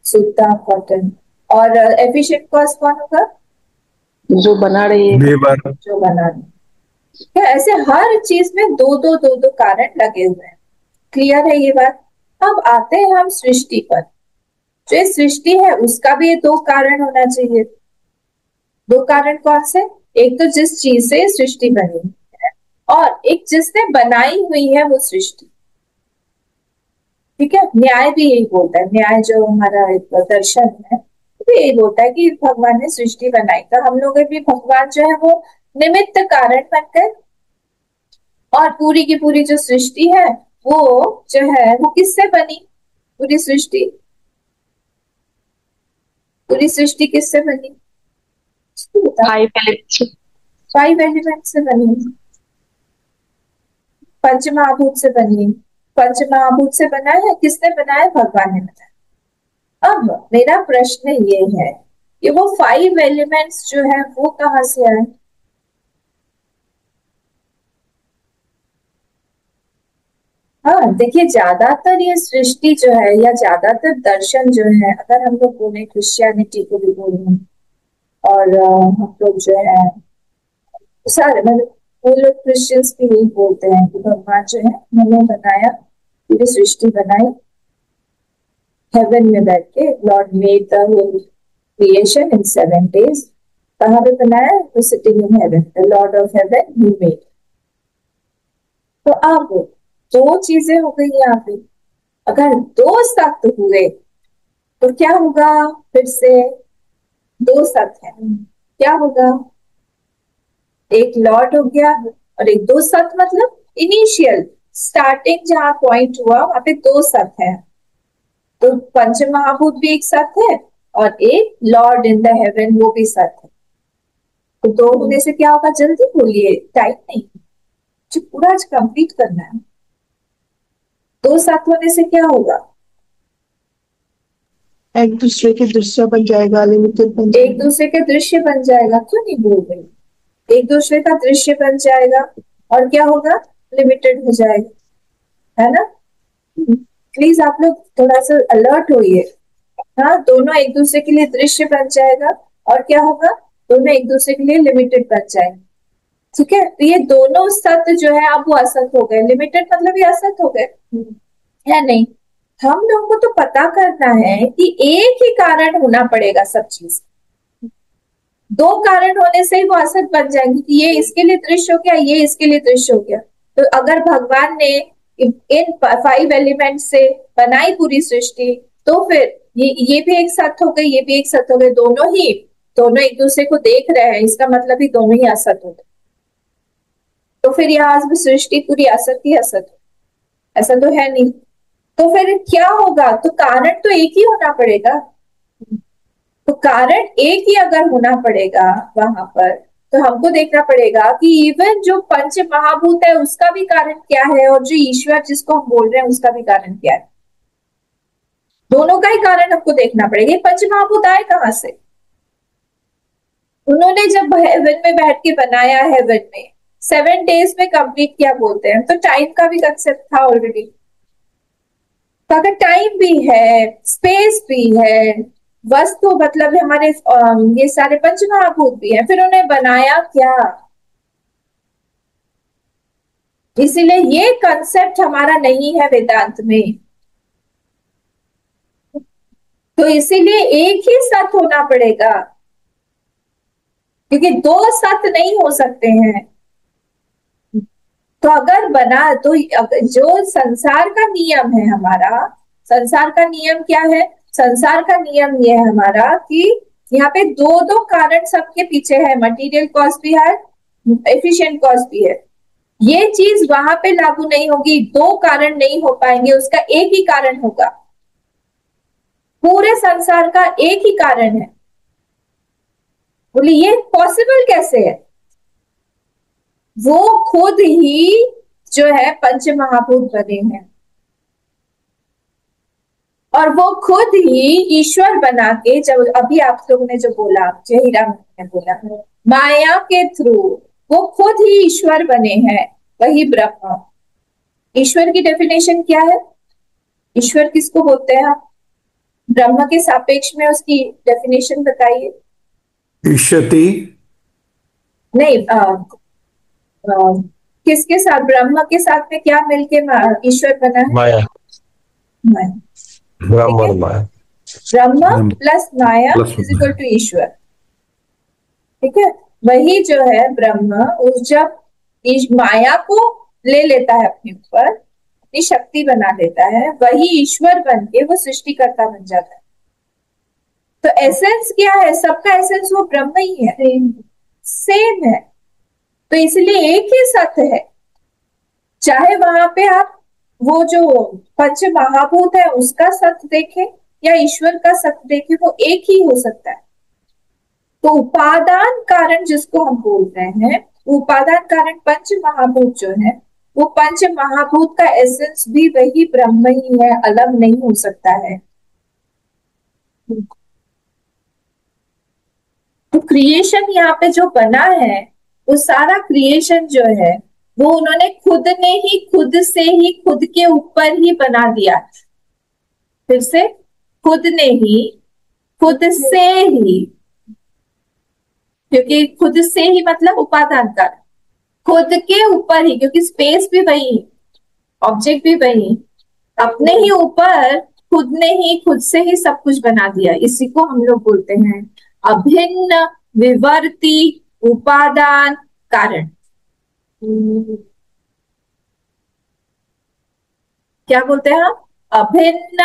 Speaker 1: सूता कॉटन। और एफिशिएंट कॉज कौन होगा,
Speaker 3: जो बना रही है,
Speaker 4: लेबर।
Speaker 1: जो बना रही है। ऐसे हर चीज में दो दो कारण लगे हुए हैं। क्लियर है ये बात। अब आते हैं हम सृष्टि पर। जो ये सृष्टि है उसका भी ये दो कारण होना चाहिए। दो कारण कौन से, एक तो जिस चीज से सृष्टि बनी है, और एक जिसने बनाई हुई है वो सृष्टि। ठीक है, न्याय भी यही बोलता है, न्याय जो हमारा एक दर्शन है वो भी यही बोलता है कि भगवान ने सृष्टि बनाई, तो हम लोग भी भगवान जो है वो निमित्त कारण बनकर, और पूरी की पूरी जो सृष्टि है वो जो है वो किससे बनी, पूरी सृष्टि, पूरी सृष्टि किससे बनी, फाइव एलिमेंट से बनी, पंचमहाभूत से बनी। पंचमहाभूत से बना है, किसने बनाया, भगवान ने बनाया। अब मेरा प्रश्न ये है कि वो फाइव एलिमेंट्स जो है वो कहाँ से आए। हाँ देखिए, ज्यादातर ये सृष्टि जो है या ज्यादातर दर्शन जो है, अगर हम लोग बोले क्रिश्चियनिटी को भी बोले, और हम लोग जो है सारे, मतलब वो लोग क्रिश्चियंस भी यही बोलते हैं कि भगवान जो है उन्होंने बनाया, पूरी सृष्टि बनाई हेवन में बैठ के। Lord made the whole creation in 7 days। कहाँ पे बनाया, तो sitting in heaven, the lord of heaven he made. तो अब दो चीजें हो गई यहाँ पे। अगर दो सत्य हुए तो क्या होगा, फिर से दो सत्य है, क्या होगा, एक लॉर्ड हो गया और एक दो सत्य, मतलब इनिशियल स्टार्टिंग जहां पॉइंट हुआ वहां पे दो सत्य है। तो पंचमहाभूत भी एक सत्य है और एक लॉर्ड इन द हेवन वो भी सत्य है। तो दो होने से क्या होगा, जल्दी बोलिए, टाइम नहीं, जो पूरा आज कंप्लीट करना है। दो सत्य होने से क्या होगा,
Speaker 2: एक दूसरे के दृश्य बन जाएगा, लिमिटेड बन
Speaker 1: एक
Speaker 2: जाएगा।
Speaker 1: दूसरे के दृश्य बन जाएगा। क्यों नहीं बोल रही, एक दूसरे का दृश्य बन जाएगा और क्या होगा, लिमिटेड हो जाएगा, है ना। प्लीज आप लोग थोड़ा सा अलर्ट होइए। हाँ, दोनों एक दूसरे के लिए दृश्य बन जाएगा और क्या होगा, दोनों एक दूसरे के लिए लिमिटेड बन जाएंगे। ठीक है, तो ये दोनों सत्य जो है अब वो असत हो गए, लिमिटेड मतलब ये असत हो गए, है नहीं। हम लोगों को तो पता करना है कि एक ही कारण होना पड़ेगा सब चीज, दो कारण होने से ही वो असत बन जाएंगे कि ये इसके लिए दृश्य हो गया, ये इसके लिए दृश्य हो गया। तो अगर भगवान ने इन 5 एलिमेंट से बनाई पूरी सृष्टि, तो फिर ये भी एक सत्य हो गई, ये भी एक सत्य हो गए, दोनों एक दूसरे को देख रहे हैं, इसका मतलब ही दोनों ही असत हो गए। तो फिर यहाँ सृष्टि पूरी असत ही असत हो, ऐसा तो है नहीं। तो फिर क्या होगा? तो कारण तो एक ही होना पड़ेगा। तो कारण एक ही अगर होना पड़ेगा वहां पर, तो हमको देखना पड़ेगा कि इवन जो पंच महाभूत है उसका भी कारण क्या है, और जो ईश्वर जिसको हम बोल रहे हैं उसका भी कारण क्या है। दोनों का ही कारण हमको देखना पड़ेगा। पंच महाभूत आए कहां से? उन्होंने जब हेवन में बैठ के बनाया, हेवन में 7 days में कंप्लीट किया बोलते हैं, तो टाइम का भी कंसेप्ट था ऑलरेडी। तो अगर टाइम भी है, स्पेस भी है, वस्तु मतलब हमारे ये सारे पंच महाभूत भी हैं, फिर उन्हें बनाया क्या? इसीलिए ये कंसेप्ट हमारा नहीं है वेदांत में। तो इसीलिए एक ही सत्य होना पड़ेगा, क्योंकि दो सत्य नहीं हो सकते हैं। तो अगर बना तो जो संसार का नियम है हमारा, संसार का नियम क्या है? संसार का नियम ये है हमारा कि यहाँ पे दो दो कारण सबके पीछे है, मटेरियल कॉस्ट भी है, एफिशिएंट कॉस्ट भी है। ये चीज वहां पे लागू नहीं होगी, दो कारण नहीं हो पाएंगे, उसका एक ही कारण होगा। पूरे संसार का एक ही कारण है। बोले ये पॉसिबल कैसे है? वो खुद ही जो है पंच महाभूत बने हैं, और वो खुद ही ईश्वर बना के, जब अभी आप लोगों ने जो बोला, जहीराम ने बोला, माया के थ्रू वो खुद ही ईश्वर बने हैं, वही ब्रह्म। ईश्वर की डेफिनेशन क्या है? ईश्वर किसको बोलते हैं आप? ब्रह्म के सापेक्ष में उसकी डेफिनेशन बताइए।
Speaker 4: ईशति
Speaker 1: नहीं, किसके साथ? ब्रह्म के साथ में क्या मिलके ईश्वर बना है?
Speaker 5: माया,
Speaker 1: माया।
Speaker 5: ब्रह्म और माया।
Speaker 1: ब्रह्म प्लस माया
Speaker 4: प्लस
Speaker 1: इज इक्वल टू ईश्वर। ठीक है, वही जो है ब्रह्म, उस जब माया को ले लेता है अपने ऊपर, अपनी शक्ति बना लेता है, वही ईश्वर बन के वो सृष्टिकर्ता बन जाता है। तो एसेंस क्या है? सबका एसेंस वो ब्रह्म ही है, सेम है। तो इसलिए एक ही सत्य है। चाहे वहां पे आप वो जो पंच महाभूत है उसका सत्य देखें या ईश्वर का सत्य देखें, वो एक ही हो सकता है। तो उपादान कारण जिसको हम बोल रहे हैं, उपादान कारण पंच महाभूत जो है, वो पंच महाभूत का एसेंस भी वही ब्रह्म ही है, अलग नहीं हो सकता है। तो क्रिएशन यहाँ पे जो बना है, वो सारा क्रिएशन जो है वो उन्होंने खुद ने ही खुद से ही खुद के ऊपर ही बना दिया। फिर से, खुद ने ही खुद से ही, क्योंकि खुद से ही मतलब उपादान कारण, खुद के ऊपर ही, क्योंकि स्पेस भी वही, ऑब्जेक्ट भी वही, अपने ही ऊपर खुद ने ही खुद से ही सब कुछ बना दिया। इसी को हम लोग बोलते हैं अभिन्न विवर्ती उपादान कारण। क्या बोलते हैं हम? अभिन्न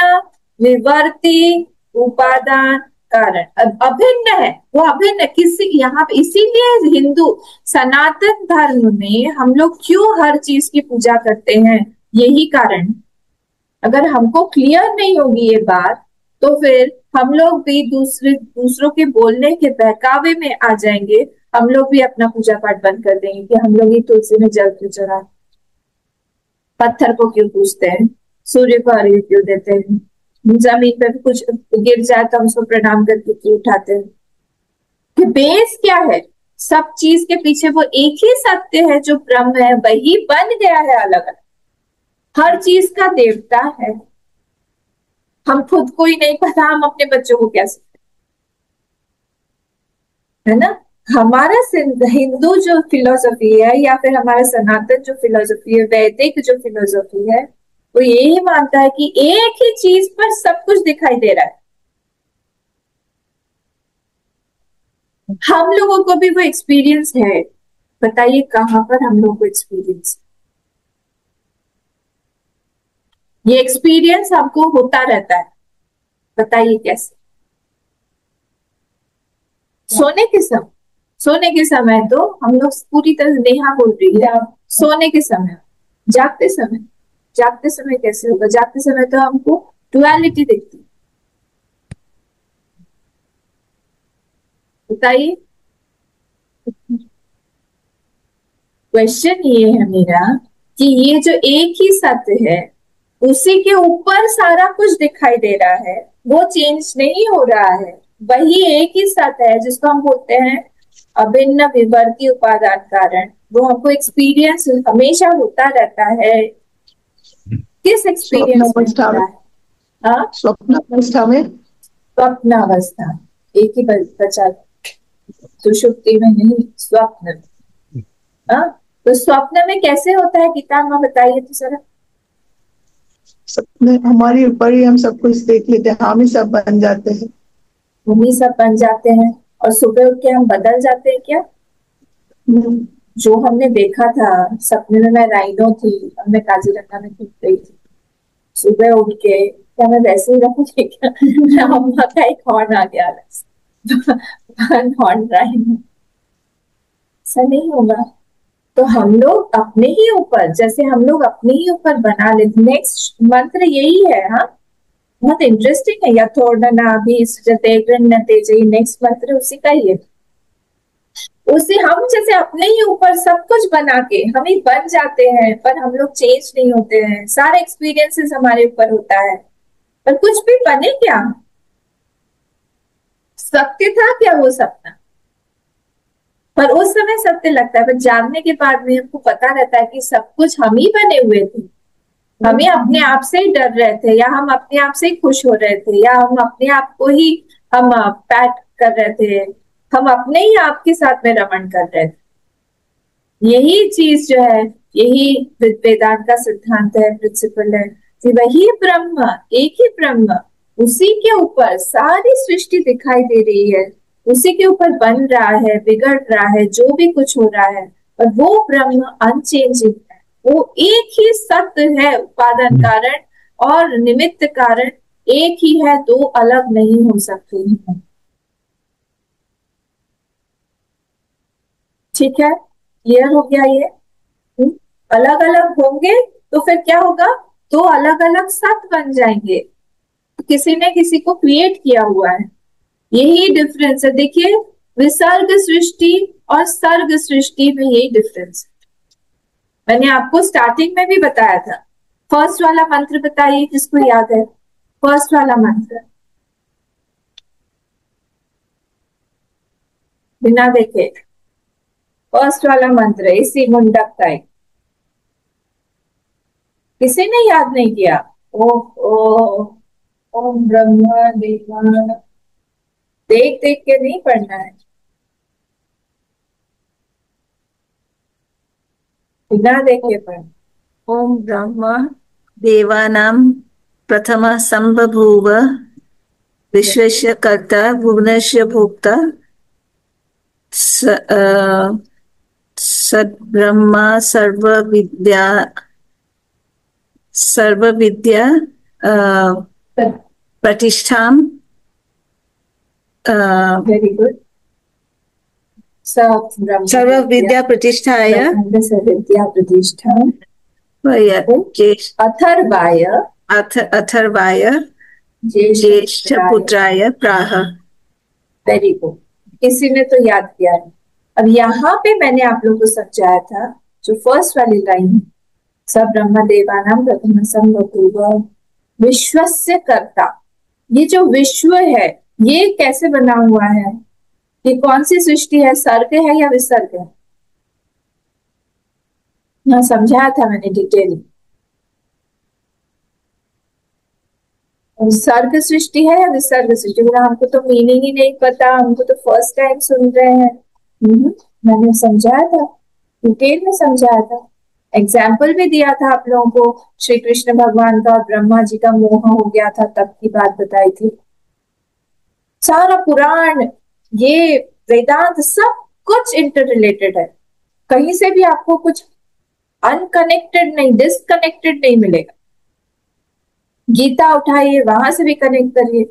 Speaker 1: विवर्ती उपादान कारण। अभिन्न है, वो अभिन्न है किसी, यहाँ पे इसीलिए हिंदू सनातन धर्म में हम लोग क्यों हर चीज की पूजा करते हैं, यही कारण। अगर हमको क्लियर नहीं होगी ये बात, तो फिर हम लोग भी दूसरों के बोलने के बहकावे में आ जाएंगे। हम लोग भी अपना पूजा पाठ बंद कर देंगे कि हम लोग ही तुलसी में जल क्यों चढ़ा, पत्थर को क्यों पूजते हैं, सूर्य को अर्घ्य क्यों देते हैं, जमीन पे कुछ गिर जाए तो हम उसको प्रणाम करके क्यों उठाते हैं। कि बेस क्या है? सब चीज के पीछे वो एक ही सत्य है जो ब्रह्म है, वही बन गया है अलग अलग। हर चीज का देवता है। हम खुद को ही नहीं पता, हम अपने बच्चों को क्या सिखाएं, है ना? हमारा हिंदू जो फिलोसफी है, या फिर हमारा सनातन जो फिलोसफी है, वैदिक जो फिलोसफी है, वो यही मानता है कि एक ही चीज पर सब कुछ दिखाई दे रहा है। हम लोगों को भी वो एक्सपीरियंस है। बताइए कहां पर हम लोगों को एक्सपीरियंस? ये एक्सपीरियंस हमको होता रहता है। बताइए कैसे? सोने के समय तो हम लोग पूरी तरह, नेहा बोल रही है सोने के समय, जागते समय जागते समय कैसे होगा? जागते समय तो हमको डुअलिटी दिखती है। बताइए, क्वेश्चन ये है मेरा कि ये जो एक ही सत्य है उसी के ऊपर सारा कुछ दिखाई दे रहा है, वो चेंज नहीं हो रहा है। वही एक ही सत्य है जिसको हम बोलते हैं अभिन्न विवर्ती उपादान कारण। वो हमको एक्सपीरियंस हमेशा होता रहता है। किस एक्सपीरियंस में
Speaker 2: स्वप्नावस्था
Speaker 1: होता
Speaker 2: में,
Speaker 1: है? हाँ,
Speaker 2: स्वप्नावस्था में।
Speaker 1: स्वप्नावस्था। एक ही बचा, सुषुप्ति में नहीं, स्वप्न। हाँ, तो स्वप्न में कैसे होता है गीतामा, बताइए तो जरा।
Speaker 2: सपने हमारे ऊपर ही हम सब कुछ देख लेते हैं, हम ही सब बन जाते हैं।
Speaker 1: हम ही सब बन जाते हैं और सुबह उठ के हम बदल जाते हैं क्या? जो हमने देखा था सपने में, मैं राइनो थी और मैं काजीरंगा में घूम गई थी, सुबह उठ के क्या मैं वैसे ही रहूंगी क्या? अम्मा का एक हॉर्न आ गया, हॉर्न राइनो, ऐसा नहीं होगा। तो हम लोग अपने ही ऊपर, जैसे हम लोग अपने ही ऊपर बना लेते। नेक्स्ट मंत्र यही है। हाँ, बहुत इंटरेस्टिंग है। यथोर्णनाभि सृजते गृह्णते, नेक्स्ट मंत्र उसी का ही है। उसे हम जैसे अपने ही ऊपर सब कुछ बना के हम ही बन जाते हैं, पर हम लोग चेंज नहीं होते हैं। सारे एक्सपीरियंसेस हमारे ऊपर होता है, पर कुछ भी बने क्या? सत्य था क्या वो सपना? पर उस समय सत्य लगता है, पर जागने के बाद में हमको पता रहता है कि सब कुछ हम ही बने हुए थे। हम ही अपने आप से ही डर रहे थे, या हम अपने आप से ही खुश हो रहे थे, या हम अपने आप को ही हम पैट कर रहे थे, हम अपने ही आप के साथ में रमण कर रहे थे। यही चीज जो है, यही वेदांत का सिद्धांत है, प्रिंसिपल है कि वही ब्रह्म, एक ही ब्रह्म, उसी के ऊपर सारी सृष्टि दिखाई दे रही है, उसी के ऊपर बन रहा है, बिगड़ रहा है, जो भी कुछ हो रहा है, और वो ब्रह्म अनचेंजिंग है। वो एक ही सत्य है, उपादान कारण और निमित्त कारण एक ही है, दो अलग नहीं हो सकते हैं। ठीक है, क्लियर हो गया ये? अलग अलग होंगे तो फिर क्या होगा? दो अलग अलग सत्य बन जाएंगे। किसी ने किसी को क्रिएट किया हुआ है, यही डिफरेंस है। देखिए, विसर्ग सृष्टि और सर्ग सृष्टि में यही डिफरेंस है। मैंने आपको स्टार्टिंग में भी बताया था। फर्स्ट वाला मंत्र बताइए जिसको याद है, फर्स्ट वाला मंत्र बिना देखे। फर्स्ट वाला मंत्र इसी मुंडक का है, किसी ने याद नहीं किया? ओ ओम ब्रह्मा देवा, देख देख के नहीं पढ़ना है, बिना देखे पढ़ना।
Speaker 6: ओम ब्रह्म देवानां प्रथमः संबभूव विश्वस्य कर्ता भुवनस्य भोक्ता सद्ब्रह्मा सर्वविद्या प्रतिष्ठां
Speaker 1: वेरी गुड।
Speaker 6: सर्वविद्या प्रतिष्ठाय
Speaker 1: विद्या प्रतिष्ठा अथर्वाय
Speaker 6: अथर्वाय ज्येष्ठ पुत्राय प्राह।
Speaker 1: वेरी गुड, किसी ने तो याद किया है। अब यहाँ पे मैंने आप लोगों को समझाया था, जो फर्स्ट वाली लाइन, सब ब्रह्म देवानां प्रथम संबभूव विश्वस्य कर्ता, ये जो विश्व है ये कैसे बना हुआ है? ये कौन सी सृष्टि है? सर्ग है या विसर्ग है? यहाँ समझाया था मैंने डिटेल। सर्ग सृष्टि है या विसर्ग सृष्टि? बोला हमको तो मीनिंग ही नहीं पता, हमको तो फर्स्ट टाइम सुन रहे हैं। मैंने समझाया था, डिटेल में समझाया था, एग्जाम्पल भी दिया था आप लोगों को। श्री कृष्ण भगवान का और ब्रह्मा जी का मोह हो गया था, तब की बात बताई थी। सारा पुराण, ये वेदांत, सब कुछ इंटर रिलेटेड है। कहीं से भी आपको कुछ अनकनेक्टेड नहीं, डिसकनेक्टेड नहीं मिलेगा। गीता उठाइए, वहां से भी कनेक्ट करिए।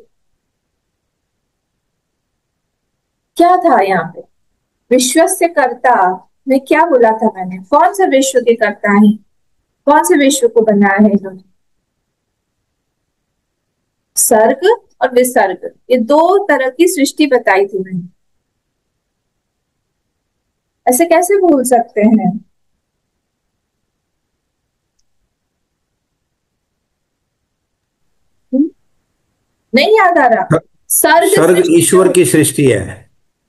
Speaker 1: क्या था यहाँ पे? विश्व से कर्ता में क्या बोला था मैंने? कौन सा विश्व के कर्ता है? कौन से विश्व को बनाया है इन्होंने? सर्ग और विसर्ग, ये दो तरह की सृष्टि बताई थी मैंने। ऐसे कैसे भूल सकते हैं? नहीं याद आ रहा? सर्ग
Speaker 4: सर्ग ईश्वर की सृष्टि है।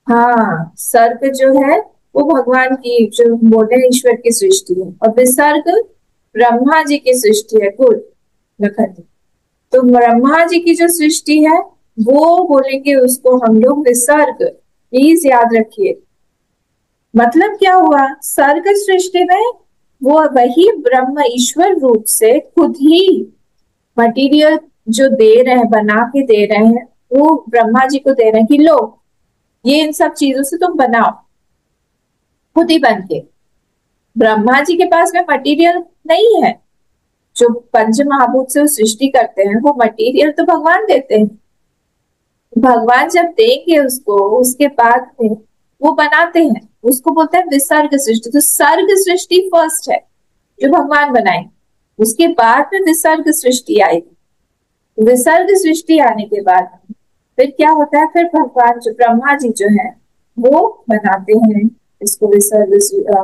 Speaker 1: हाँ, सर्ग जो है वो भगवान की, जो बोले ईश्वर की सृष्टि है, और विसर्ग ब्रह्मा जी की सृष्टि है। गुड लखन जी। तो ब्रह्मा जी की जो सृष्टि है वो बोलेंगे उसको हम लोग विसर्ग। प्लीज याद रखिए। मतलब क्या हुआ? सर्ग सृष्टि में वो वही ब्रह्म ईश्वर रूप से खुद ही मटेरियल जो दे रहे हैं, बना के दे रहे हैं, वो ब्रह्मा जी को दे रहे हैं कि लो ये इन सब चीजों से तुम बनाओ खुद ही बन के। ब्रह्मा जी के पास में मटेरियल नहीं है। जो पंच महाभूत से वो सृष्टि करते हैं वो मटेरियल तो भगवान देते हैं। भगवान जब देंगे उसको, उसके बाद में वो बनाते हैं, उसको बोलते हैं विसर्ग सृष्टि। तो सर्ग सृष्टि फर्स्ट है जो भगवान बनाए, उसके बाद में विसर्ग सृष्टि आएगी। विसर्ग सृष्टि आने के बाद फिर क्या होता है? फिर भगवान जो ब्रह्मा जी जो है वो बनाते हैं इसको विसर्ग,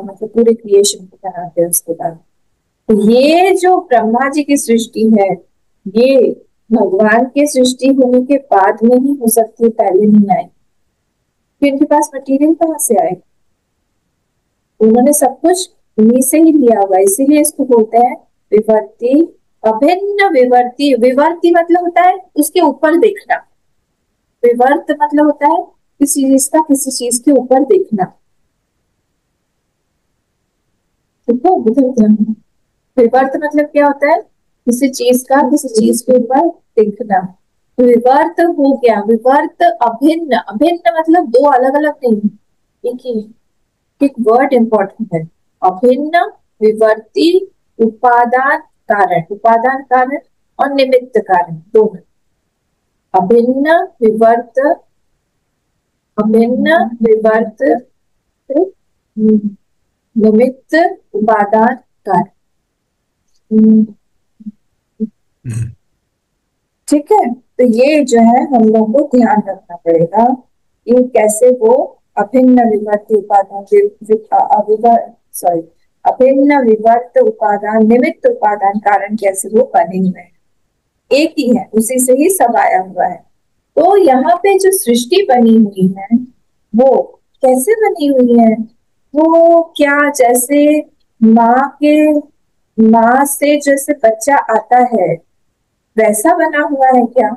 Speaker 1: मतलब पूरे क्रिएशन को बनाते हैं उसके बाद। तो ये जो ब्रह्मा जी की सृष्टि है ये भगवान के सृष्टि होने के बाद में ही हो सकती है, पहले नहीं आए। फिर इनके पास मटेरियल कहाँ से आए? उन्होंने सब कुछ उन्हीं से ही लिया हुआ, इसीलिए इसको बोलते हैं विवर्ती, अभिन्न विवर्ती। विवर्ती मतलब होता है उसके ऊपर देखना, विवर्त मतलब होता है किसी चीज का किसी चीज के ऊपर देखना। ठीक है, विवर्त मतलब क्या होता है? किसी चीज का किसी चीज के ऊपर देखना। विवर्त हो गया। विवर्त अभिन्न, अभिन्न मतलब दो अलग अलग नहीं, एक ही। एक वर्ड इंपॉर्टेंट है, अभिन्न, विवर्ती, उपादान कारण। उपादान कारण और निमित्त कारण दोनों। अभिन्न विवर्त, अभिन्न विवर्त, निमित्त उपादान कारण। ठीक है, तो ये जो है हम लोग को ध्यान रखना पड़ेगा कि कैसे वो अभिन्न विवर्ती उपादान, सॉरी, अभिन्न विवर्त उपादान निमित्त उपादान कारण कैसे वो बने हुए हैं। एक ही है, उसी से ही सब आया हुआ है। तो यहाँ पे जो सृष्टि बनी हुई है वो कैसे बनी हुई है? वो क्या जैसे माँ से जैसे बच्चा आता है वैसा बना हुआ है क्या?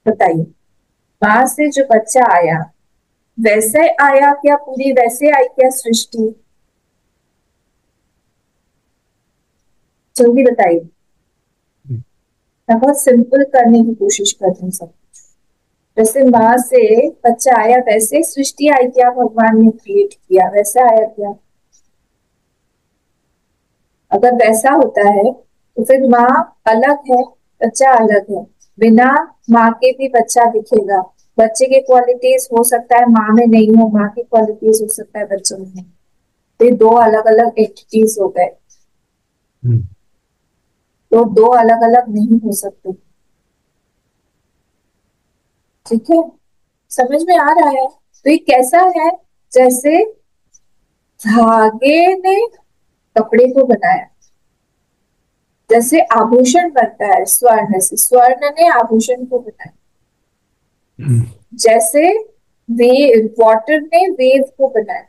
Speaker 1: बताइए। माँ से जो बच्चा आया वैसे आया क्या? पूरी वैसे आई क्या सृष्टि? जल्दी बताइए। मैं बहुत सिंपल करने की कोशिश कर रही हूँ सब कुछ। जैसे माँ से बच्चा आया वैसे सृष्टि आई क्या? भगवान ने क्रिएट किया वैसा आया क्या? अगर वैसा होता है तो फिर माँ अलग है, बच्चा अलग है। बिना माँ के भी बच्चा दिखेगा। बच्चे के क्वालिटीज हो सकता है माँ में नहीं हो, माँ की क्वालिटीज हो सकता है बच्चों में नहीं। तो दो अलग अलग एंटिटीज हो गए, तो दो अलग अलग नहीं हो सकते। ठीक है, समझ में आ रहा है? तो ये कैसा है? जैसे धागे ने कपड़े को बनाया, जैसे आभूषण बनता है स्वर्ण से, स्वर्ण ने आभूषण को बनाया। जैसे वाटर ने वेव को बनाया,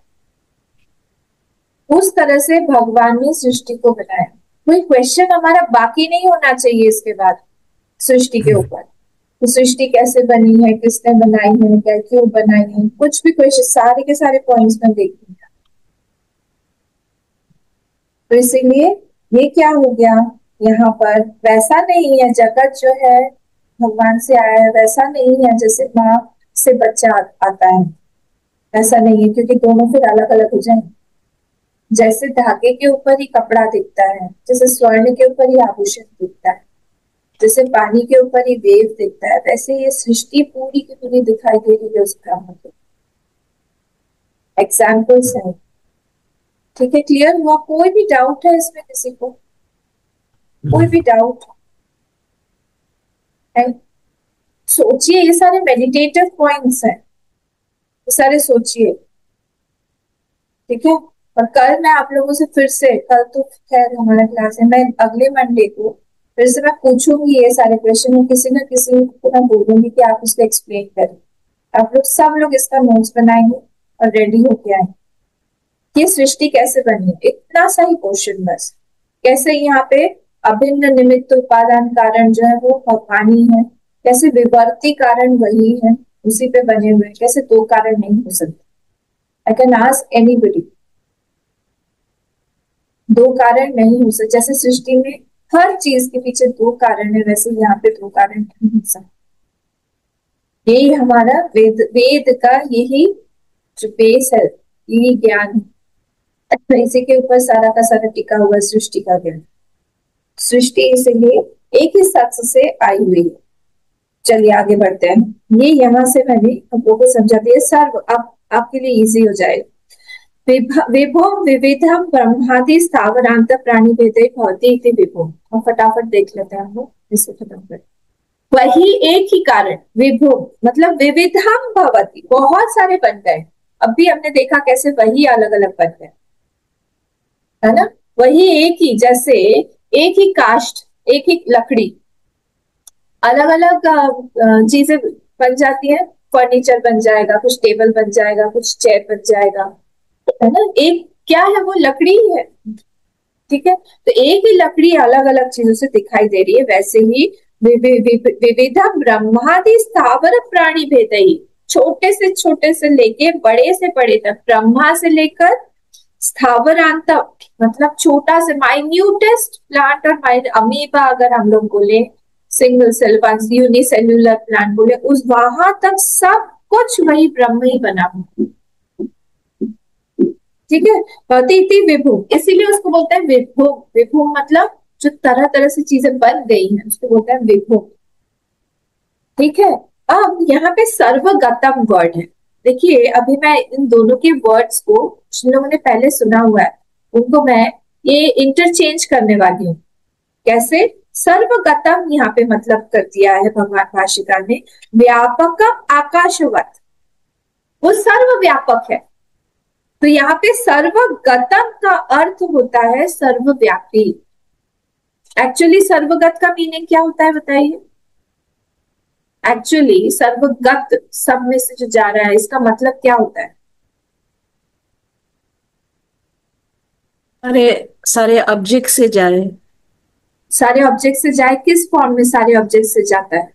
Speaker 1: उस तरह से भगवान ने सृष्टि को बनाया। कोई क्वेश्चन हमारा बाकी नहीं होना चाहिए इसके बाद सृष्टि के ऊपर। तो सृष्टि कैसे बनी है, किसने बनाई है, क्या क्यों बनाई है, कुछ भी क्वेश्चन, सारे के सारे पॉइंट्स में देखूंगा। तो इसीलिए ये क्या हो गया यहाँ पर? वैसा नहीं है जगत जो है भगवान से आया है, वैसा नहीं है जैसे माँ से बच्चा आता है, ऐसा नहीं है, क्योंकि दोनों फिर अलग अलग हो जाएंगे। जैसे धागे के ऊपर ही कपड़ा दिखता है, जैसे स्वर्ण के ऊपर ही आभूषण दिखता है, जैसे पानी के ऊपर ही वेव दिखता है, वैसे ये सृष्टि पूरी की पूरी दिखाई दे रही है उस ब्रह्म को। एग्जाम्पल्स हैं, ठीक है, क्लियर हुआ? कोई भी डाउट है इसमें किसी को? कोई भी डाउट है? सोचिए, ये सारे मेडिटेटिव पॉइंट्स हैं, ये सारे सोचिए। ठीक है, और कल मैं आप लोगों से फिर से, कल तो खैर हमारा क्लास है, मैं अगले मंडे को फिर से मैं पूछूंगी ये सारे क्वेश्चन, और किसी न किसी को मैं बोलूंगी कि आप उसको एक्सप्लेन करें। आप लोग सब लोग इसका नोट्स बनाएंगे और रेडी होके आएंगे। ये सृष्टि कैसे बनी, इतना सा ही क्वेश्चन बस। कैसे यहाँ पे अभिन्न निमित्त उपादान कारण जो है वो भगवान ही है, कैसे विवर्ती कारण वही है, उसी पे बने हुए, कैसे दो कारण नहीं हो सकते। आई कैन आस्क एनीबॉडी, दो कारण नहीं हो सकते। जैसे सृष्टि में हर चीज के पीछे दो कारण है, वैसे यहाँ पे दो कारण नहीं हो सकते। यही हमारा वेद का यही जो बेस है, यही ज्ञान है, तो इसी के ऊपर सारा का सारा टिका हुआ सृष्टि का ज्ञान। सृष्टि इसलिए एक ही शख्स से आई हुई है। चलिए आगे बढ़ते हैं। ये यहाँ से मैंने हम लोगों को समझा दिया, सर्व आपके लिए इजी हो जाएगा। विभुम विविधम ब्रह्मादि स्थावरांत प्राणी भेदे भवति इति विभुम। हम फटाफट देख लेते हैं, हम लोग इसको खत्म कर। वही एक ही कारण, विभुम मतलब विविधम भवति, बहुत सारे बन गए। अभी हमने देखा कैसे वही अलग अलग बन गए, है ना। वही एक ही, जैसे एक ही काष्ठ, एक ही लकड़ी, अलग अलग चीजें बन जाती है। फर्नीचर बन जाएगा, कुछ टेबल बन जाएगा, कुछ चेयर बन जाएगा, है ना। एक क्या है, वो लकड़ी है। ठीक है, तो एक ही लकड़ी अलग अलग चीजों से दिखाई दे रही है। वैसे ही विविधा ब्रह्मादि स्थावर प्राणी भेद ही, छोटे से लेके बड़े से बड़े तक, ब्रह्मा से लेकर स्थावरांत मतलब छोटा से माइन्यूटेस्ट प्लांट, और अमीबा अगर हम लोग बोले, सिंगल सेल यूनिसेल्युलर प्लांट बोले, उस वहां तक सब कुछ वही ब्रह्म ही बना हुआ। ठीक है, विभुम, इसीलिए उसको बोलते हैं विभुम। विभुम मतलब जो तरह तरह से चीजें बन गई हैं, उसको बोलते हैं विभुम। ठीक है, अब यहाँ पे सर्वगतम वर्ड है। देखिए, अभी मैं इन दोनों के वर्ड्स को, जिन लोगों ने पहले सुना हुआ है उनको मैं ये इंटरचेंज करने वाली हूँ। कैसे? सर्वगतम यहाँ पे मतलब कर दिया है भगवान भाष्यकार ने, व्यापकम आकाशवत, वो सर्वव्यापक है। तो यहाँ पे सर्वगतम का अर्थ होता है सर्वव्यापी। एक्चुअली सर्वगत का मीनिंग क्या होता है बताइए? एक्चुअली सर्वगत, सब में से जो जा रहा है, इसका मतलब क्या होता है?
Speaker 6: सारे ऑब्जेक्ट से जा रहे हैं।
Speaker 1: सारे ऑब्जेक्ट से जाए, किस फॉर्म में सारे ऑब्जेक्ट से जाता है?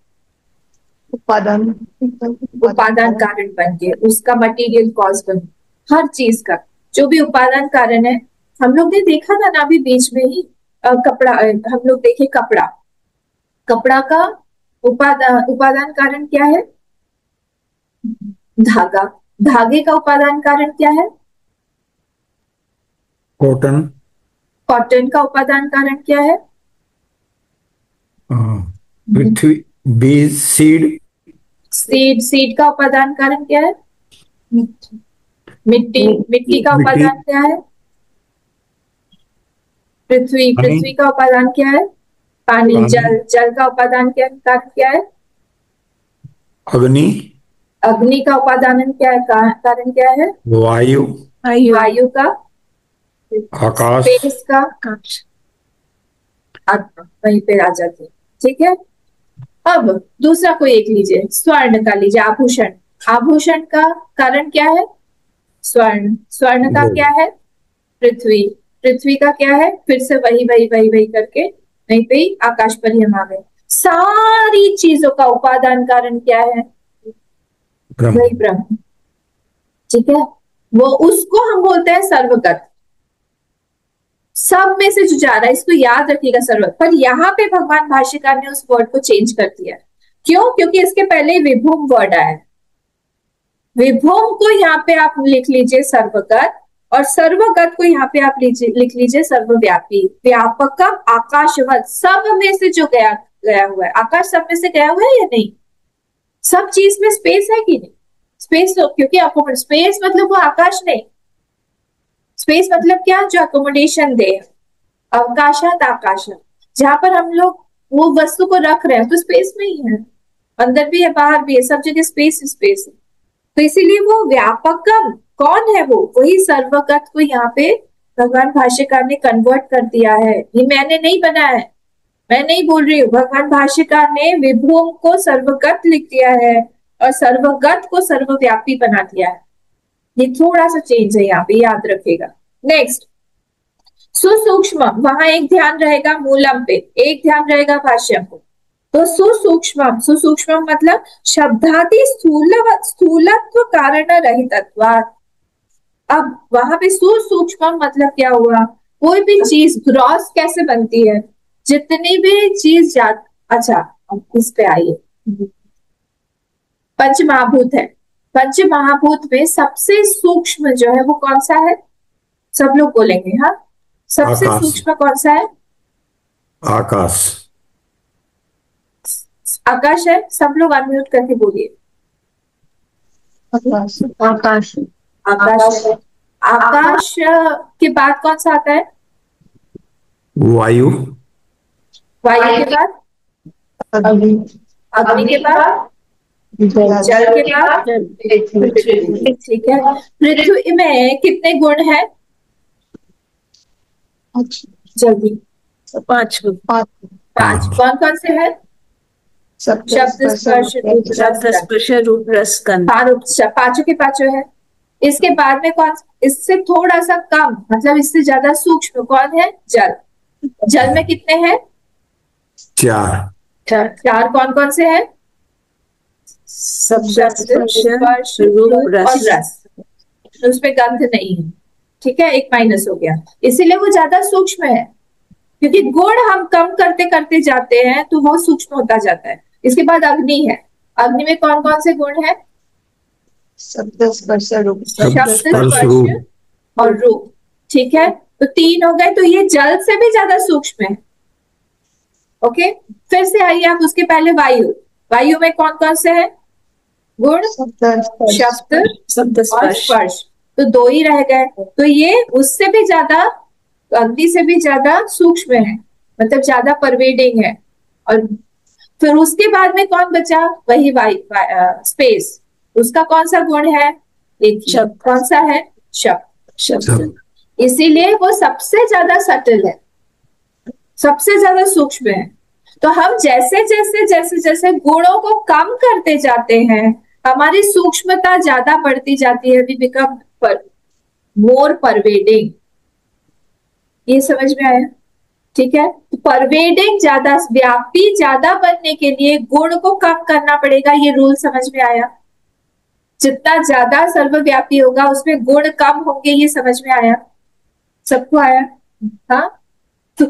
Speaker 1: उपादान कारण बन के, उसका मटेरियल कॉज बन, हर चीज का जो भी उपादान कारण है। हम लोग ने देखा था ना अभी बीच में ही कपड़ा, हम लोग देखे कपड़ा, कपड़ा का उपादान कारण क्या है? धागा। धागे का उपादान कारण क्या है?
Speaker 4: कॉटन।
Speaker 1: कॉटन का उपादान कारण क्या है?
Speaker 4: पृथ्वी, बीज, सीड।
Speaker 1: सीड का उपादान कारण क्या है? मिट्टी। मिट्टी का उपादान क्या है? पृथ्वी का उपादान क्या है? पानी। जल का उपादान क्या है? अग्नि का उपादान क्या है, कारण क्या है? वायु का,
Speaker 4: आकाश,
Speaker 1: स्पेस का, वहीं पे आ जाती है। ठीक है, अब दूसरा कोई एक लीजिए, स्वर्ण का लीजिए, आभूषण। आभूषण का कारण क्या है? स्वर्ण। स्वर्ण का क्या है? पृथ्वी। पृथ्वी का क्या है? फिर से वही करके वहीं पे आकाश पर ही हम आ गए। सारी चीजों का उपादान कारण क्या है? वही ब्रह्म। ठीक है, वो उसको हम बोलते हैं सर्वगत। सब में से जो जा रहा है, इसको याद रखिएगा सर्वगत। पर यहाँ पे भगवान भाष्यकार ने उस वर्ड को चेंज कर दिया। क्यों? क्योंकि इसके पहले विभुम वर्ड आया। विभुम को यहाँ पे आप लिख लीजिए सर्वगत, और सर्वगत को यहाँ पे आप लिख लीजिए सर्वव्यापी। व्यापकम आकाशवत, सब में से जो गया हुआ है। आकाश सब में से गया हुआ है या नहीं? सब चीज में स्पेस है कि नहीं? स्पेस, क्योंकि आपको स्पेस मतलब वो आकाश नहीं, स्पेस मतलब क्या, जो अकोमोडेशन दे, अवकाशात आकाशात, जहां पर हम लोग वो वस्तु को रख रहे हैं तो स्पेस में ही है, अंदर भी है बाहर भी है, सब जगह स्पेस स्पेस है। तो इसीलिए वो व्यापकम कौन है, वो वही सर्वगत को यहाँ पे भगवान भाष्यकार ने कन्वर्ट कर दिया है। ये मैंने नहीं बनाया है, मैं नहीं बोल रही हूँ, भगवान भाष्यकार ने विभुम को सर्वगत लिख दिया है और सर्वगत को सर्वव्यापी बना दिया है। ये थोड़ा सा चेंज है यहाँ पे, याद रखेगा। नेक्स्ट, सुसूक्ष्म, वहां एक ध्यान रहेगा मूलम पे, एक ध्यान रहेगा भाष्य को। तो सुसूक्ष्म, सुसूक्ष्म मतलब शब्दादि स्थूलत्व कारण रहितत्वात्। अब वहां पे सुसूक्ष्म मतलब क्या हुआ, कोई भी चीज ग्रॉस कैसे बनती है, जितनी भी चीज अच्छा अब इस पे आइए, पंच महाभूत है, पंच महाभूत में सबसे सूक्ष्म जो है वो कौन सा है, सब लोग बोलेंगे, हाँ, सबसे
Speaker 4: आकाश।
Speaker 1: सूक्ष्म कौन सा है,
Speaker 4: आकाश।
Speaker 1: आकाश है। सब लोग अनम्यूट करके बोलिए,
Speaker 2: आकाश।
Speaker 3: आकाश।
Speaker 1: आकाश है। आकाश के बाद कौन सा आता है,
Speaker 4: वायु।
Speaker 1: वायु के बाद
Speaker 2: अग्नि।
Speaker 1: अग्नि के बाद जल के बाद पृथ्वी। ठीक है, पृथ्वी में कितने गुण हैं, जल्दी,
Speaker 6: 5
Speaker 2: पांच।
Speaker 1: पांच। कौन कौन से हैं,
Speaker 2: शब्द
Speaker 1: शब्द स्पर्श रूप रस
Speaker 6: शब्द
Speaker 1: गंध।
Speaker 6: स्पर्श रूप रस गंध।
Speaker 1: पांचों के पांचों है। इसके बाद में कौन, इससे थोड़ा सा कम मतलब इससे ज्यादा सूक्ष्म कौन है, जल। जल में कितने हैं,
Speaker 4: 4।
Speaker 1: चार। कौन कौन से हैं,
Speaker 6: शब्द स्पर्श
Speaker 1: स्पर्श
Speaker 6: रूप
Speaker 1: और
Speaker 6: रस।
Speaker 1: रस। उसमें गंध नहीं है, ठीक है, एक माइनस हो गया, इसीलिए वो ज्यादा सूक्ष्म है, क्योंकि गुण हम कम करते करते जाते हैं तो वो सूक्ष्म होता जाता है। इसके बाद अग्नि है, अग्नि में कौन कौन से गुण है,
Speaker 2: शब्द स्पर्श रूप।
Speaker 1: शब्द
Speaker 4: स्पर्श
Speaker 1: स्पर्श
Speaker 4: रूप।
Speaker 1: और रूप, ठीक है, तो 3 हो गए, तो ये जल से भी ज्यादा सूक्ष्म है। ओके, फिर से आइए आप, उसके पहले वायु, वायु में कौन कौन से हैं गुण, शब्द
Speaker 6: शब्द
Speaker 1: और
Speaker 6: स्पर्श।
Speaker 1: स्पर्श, तो 2 ही रह गए, तो ये उससे भी ज्यादा, अग्नि से भी ज्यादा सूक्ष्म है, मतलब ज्यादा परवेडिंग है। और फिर उसके बाद में कौन बचा, वही स्पेस, उसका कौन सा गुण है, एक ही।
Speaker 6: शब्द।
Speaker 1: कौन सा है, शब्द।
Speaker 6: शब्द।
Speaker 1: इसीलिए वो सबसे ज्यादा सटल है, सबसे ज्यादा सूक्ष्म है। तो हम जैसे जैसे जैसे जैसे गुणों को कम करते जाते हैं, हमारी सूक्ष्मता ज्यादा बढ़ती जाती है, वी बिकम मोर परवेडिंग। ये समझ में आया, ठीक है, तो परवेडिंग ज्यादा, व्यापी ज्यादा बनने के लिए गुण को कम करना पड़ेगा, ये रूल समझ में आया। जितना ज्यादा सर्वव्यापी होगा उसमें गुण कम होंगे, ये समझ में आया, सबको आया, हाँ। तो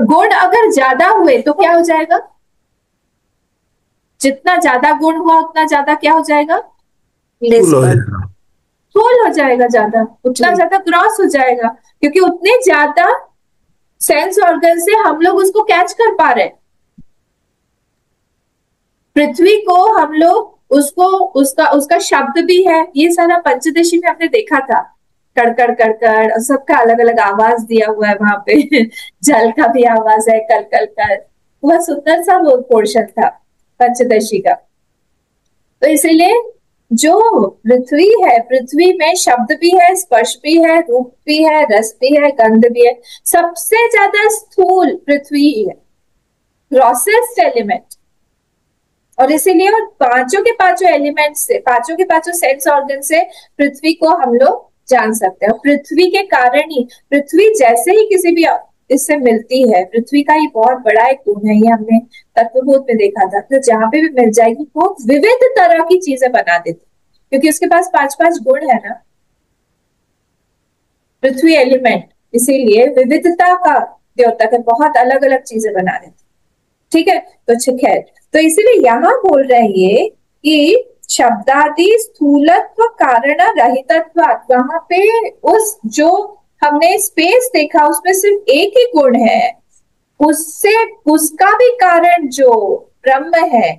Speaker 1: गुण अगर ज्यादा हुए तो क्या हो जाएगा, जितना ज्यादा गुण हुआ उतना ज्यादा क्या हो जाएगा,
Speaker 4: फुल हो जाएगा।
Speaker 1: फुल हो जाएगा, ज्यादा उतना ज्यादा क्रॉस हो जाएगा, क्योंकि उतने ज्यादा सेंस ऑर्गन से हम लोग उसको कैच कर पा रहे हैं। पृथ्वी को हम लोग उसको उसका शब्द भी है, ये सारा पंचदशी में हमने देखा था, कड़कड़ कड़कड़, और सबका अलग अलग आवाज दिया हुआ है वहां पे जल का भी आवाज है, कल कल कर, वह सुंदर सा वो पोर्शन था पंचदशी का। तो इसीलिए जो पृथ्वी है, पृथ्वी में शब्द भी है, स्पर्श भी है, रूप भी है, रस भी है, गंध भी है, सबसे ज्यादा स्थूल पृथ्वी है, ग्रॉसेस्ट एलिमेंट। और इसीलिए पांचों के पांचों एलिमेंट से, पांचों के पांचों सेंस ऑर्गन से पृथ्वी को हम लोग जान सकते हैं। पृथ्वी के कारण ही, पृथ्वी जैसे ही किसी भी इससे मिलती है, पृथ्वी का ये बहुत बड़ा एक गुण है, ये हमने तत्वबोध में देखा था, तो जहां पे भी मिल जाएगी वो विविध तरह की चीजें बना देती, क्योंकि उसके पास 5-5 गुण है ना पृथ्वी एलिमेंट, इसीलिए विविधता का द्योतक है, बहुत अलग अलग चीजें बना देती, ठीक है। तो खैर, तो इसीलिए यहाँ बोल रहे हैं ये कि शब्दादि स्थूलत्व कारण रहितत्व, वहां पे उस जो हमने स्पेस देखा उसमें सिर्फ एक ही गुण है, उससे उसका भी कारण जो ब्रह्म है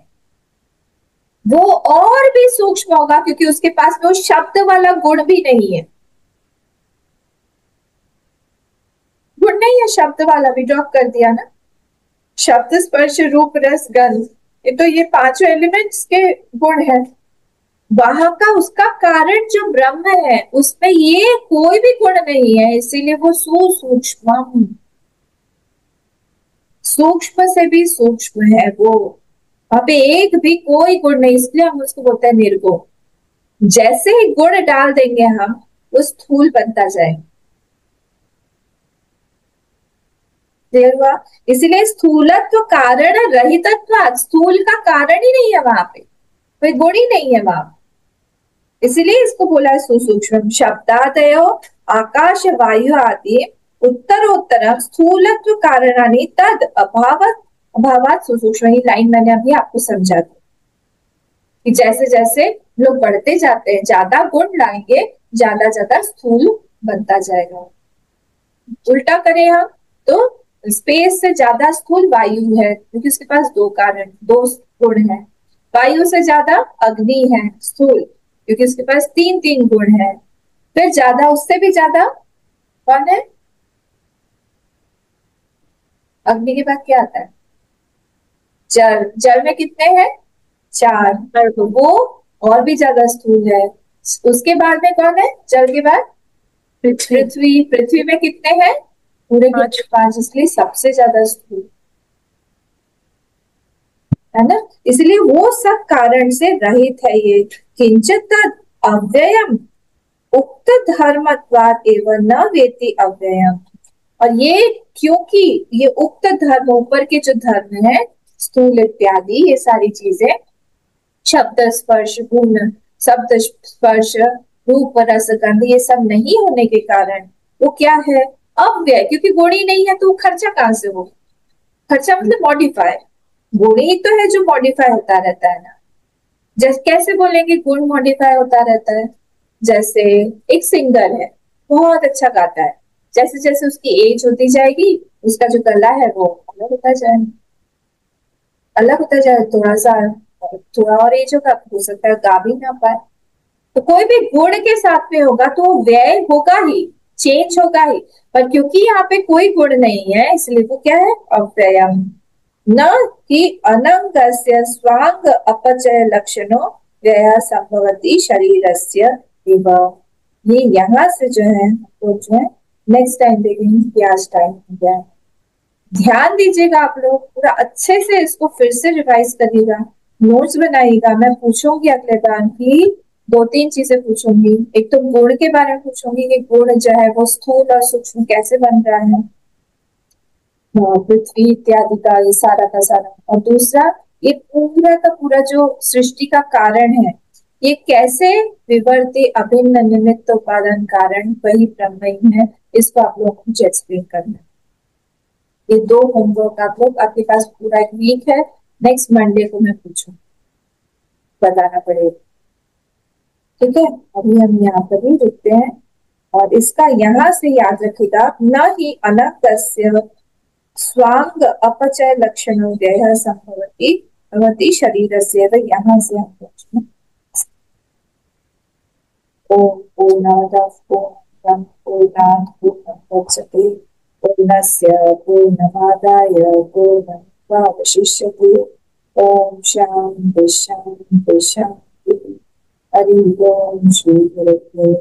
Speaker 1: वो और भी सूक्ष्म होगा, क्योंकि उसके पास वो शब्द वाला गुण भी नहीं है। गुण नहीं है, शब्द वाला भी ड्रॉप कर दिया ना, शब्द स्पर्श रूप रस गंध, ये तो ये पांचों एलिमेंट्स के गुण है। वहां का उसका कारण जो ब्रह्म है उसमें ये कोई भी गुण नहीं है, इसीलिए वो सुसूक्ष्म, सूक्ष्म से भी सूक्ष्म है वो, वहां पे एक भी कोई गुण नहीं, इसलिए हम उसको बोलते हैं निर्गुण। जैसे ही गुण डाल देंगे हम, वो स्थूल बनता जाएगा। क्लियर हुआ? इसीलिए स्थूलत्व कारण रहितत्व, स्थूल का कारण ही नहीं है वहां पे, कोई गुण ही नहीं है वहां, इसीलिए इसको बोला है सुसूक्ष्म। शब्दादयो आकाश वायु आदि उत्तरोत्तरम स्थूलत्व कारणानि तद अभावात सुसूक्ष्म। ये लाइन मैंने अभी आपको समझा दी कि जैसे जैसे लोग बढ़ते जाते हैं, ज्यादा गुण लाएंगे, ज्यादा ज्यादा स्थूल बनता जाएगा। उल्टा करें हम तो स्पेस से ज्यादा स्थूल वायु है, क्योंकि उसके पास दो गुण है। वायु से ज्यादा अग्नि है स्थूल, क्योंकि उसके पास तीन गुण है। फिर ज्यादा, उससे भी ज्यादा कौन है? अग्नि के बाद क्या आता है? जल। जल में कितने हैं? 4, तो वो और भी ज्यादा स्थूल है। उसके बाद में कौन है? जल के बाद पृथ्वी। पृथ्वी में कितने हैं? पूरे 5, इसलिए सबसे ज्यादा स्थूल है ना। इसलिए वो सब कारण से रहित है ये। किंचित अव्ययम उक्त धर्मत्वात् एवं न वेति अव्ययम। और ये क्योंकि ये उक्त धर्म, ऊपर के जो धर्म है स्थूल इत्यादि, ये सारी चीजें शब्द स्पर्श गुण, शब्द स्पर्श रूप रस गंध, ये सब नहीं होने के कारण वो क्या है? अव्यय। क्योंकि गुण ही नहीं है तो खर्चा कहां से हो? खर्चा मतलब मॉडिफायर, गुण ही तो है जो मॉडिफाई होता रहता है ना। जैसे कैसे बोलेंगे गुण मॉडिफाई होता रहता है? जैसे एक सिंगर है, बहुत अच्छा गाता है, जैसे जैसे उसकी एज होती जाएगी उसका जो गला है वो अलग होता जाएगा, अलग होता जाए। थोड़ा और एज होगा, हो सकता है गा भी ना पाए। तो कोई भी गुण के साथ में होगा तो व्यय होगा ही, चेंज होगा ही। पर क्योंकि यहाँ पे कोई गुण नहीं है, इसलिए वो क्या है? अव्ययम। न कि अनंगस्य स्वांग अपचय लक्षणों व्यय संभवती शरीरस्य एव। ये यहाँ से जो है तो जो है नेक्स्ट टाइम देखेंगे कि आज टाइम हो गया है। ध्यान दीजिएगा आप लोग, पूरा अच्छे से इसको फिर से रिवाइज करिएगा, नोट्स बनाइएगा। मैं पूछूंगी अगले बार की 2-3 चीजें पूछूंगी। एक तो गुण के बारे में पूछूंगी कि गुण जो है वो स्थूल और सूक्ष्म कैसे बन रहा है, पृथ्वी इत्यादि का, ये सारा का सारा। और दूसरा, ये पूरा का पूरा जो सृष्टि का कारण है, ये कैसे विवर्ती अभिन्न निमित्त उपादान कारण वही ब्रह्म ही है, इसको आप लोग मुझे एक्सप्लेन करना है। ये 2 होमवर्क आप लोग, आपके पास पूरा एक वीक है, नेक्स्ट मंडे को मैं पूछूं, बताना पड़ेगा। ठीक है, अभी हम यहाँ पर ही रुकते हैं। और इसका यहाँ से याद रखिएगा, न ही अनक्तस्य स्वांग अपचय लक्षण व्यय संभवती भवती शरीरस्य। यहाँ से हम पूछें ओम पूर्णामदः पूर्णमिदं पूर्णात् पूर्णमुदच्यते पूर्णस्य पूर्णमादाय पूर्णमेवावशिष्यते। ओम शांति शांति शांति। हरि ओम श्री गुरुदेव।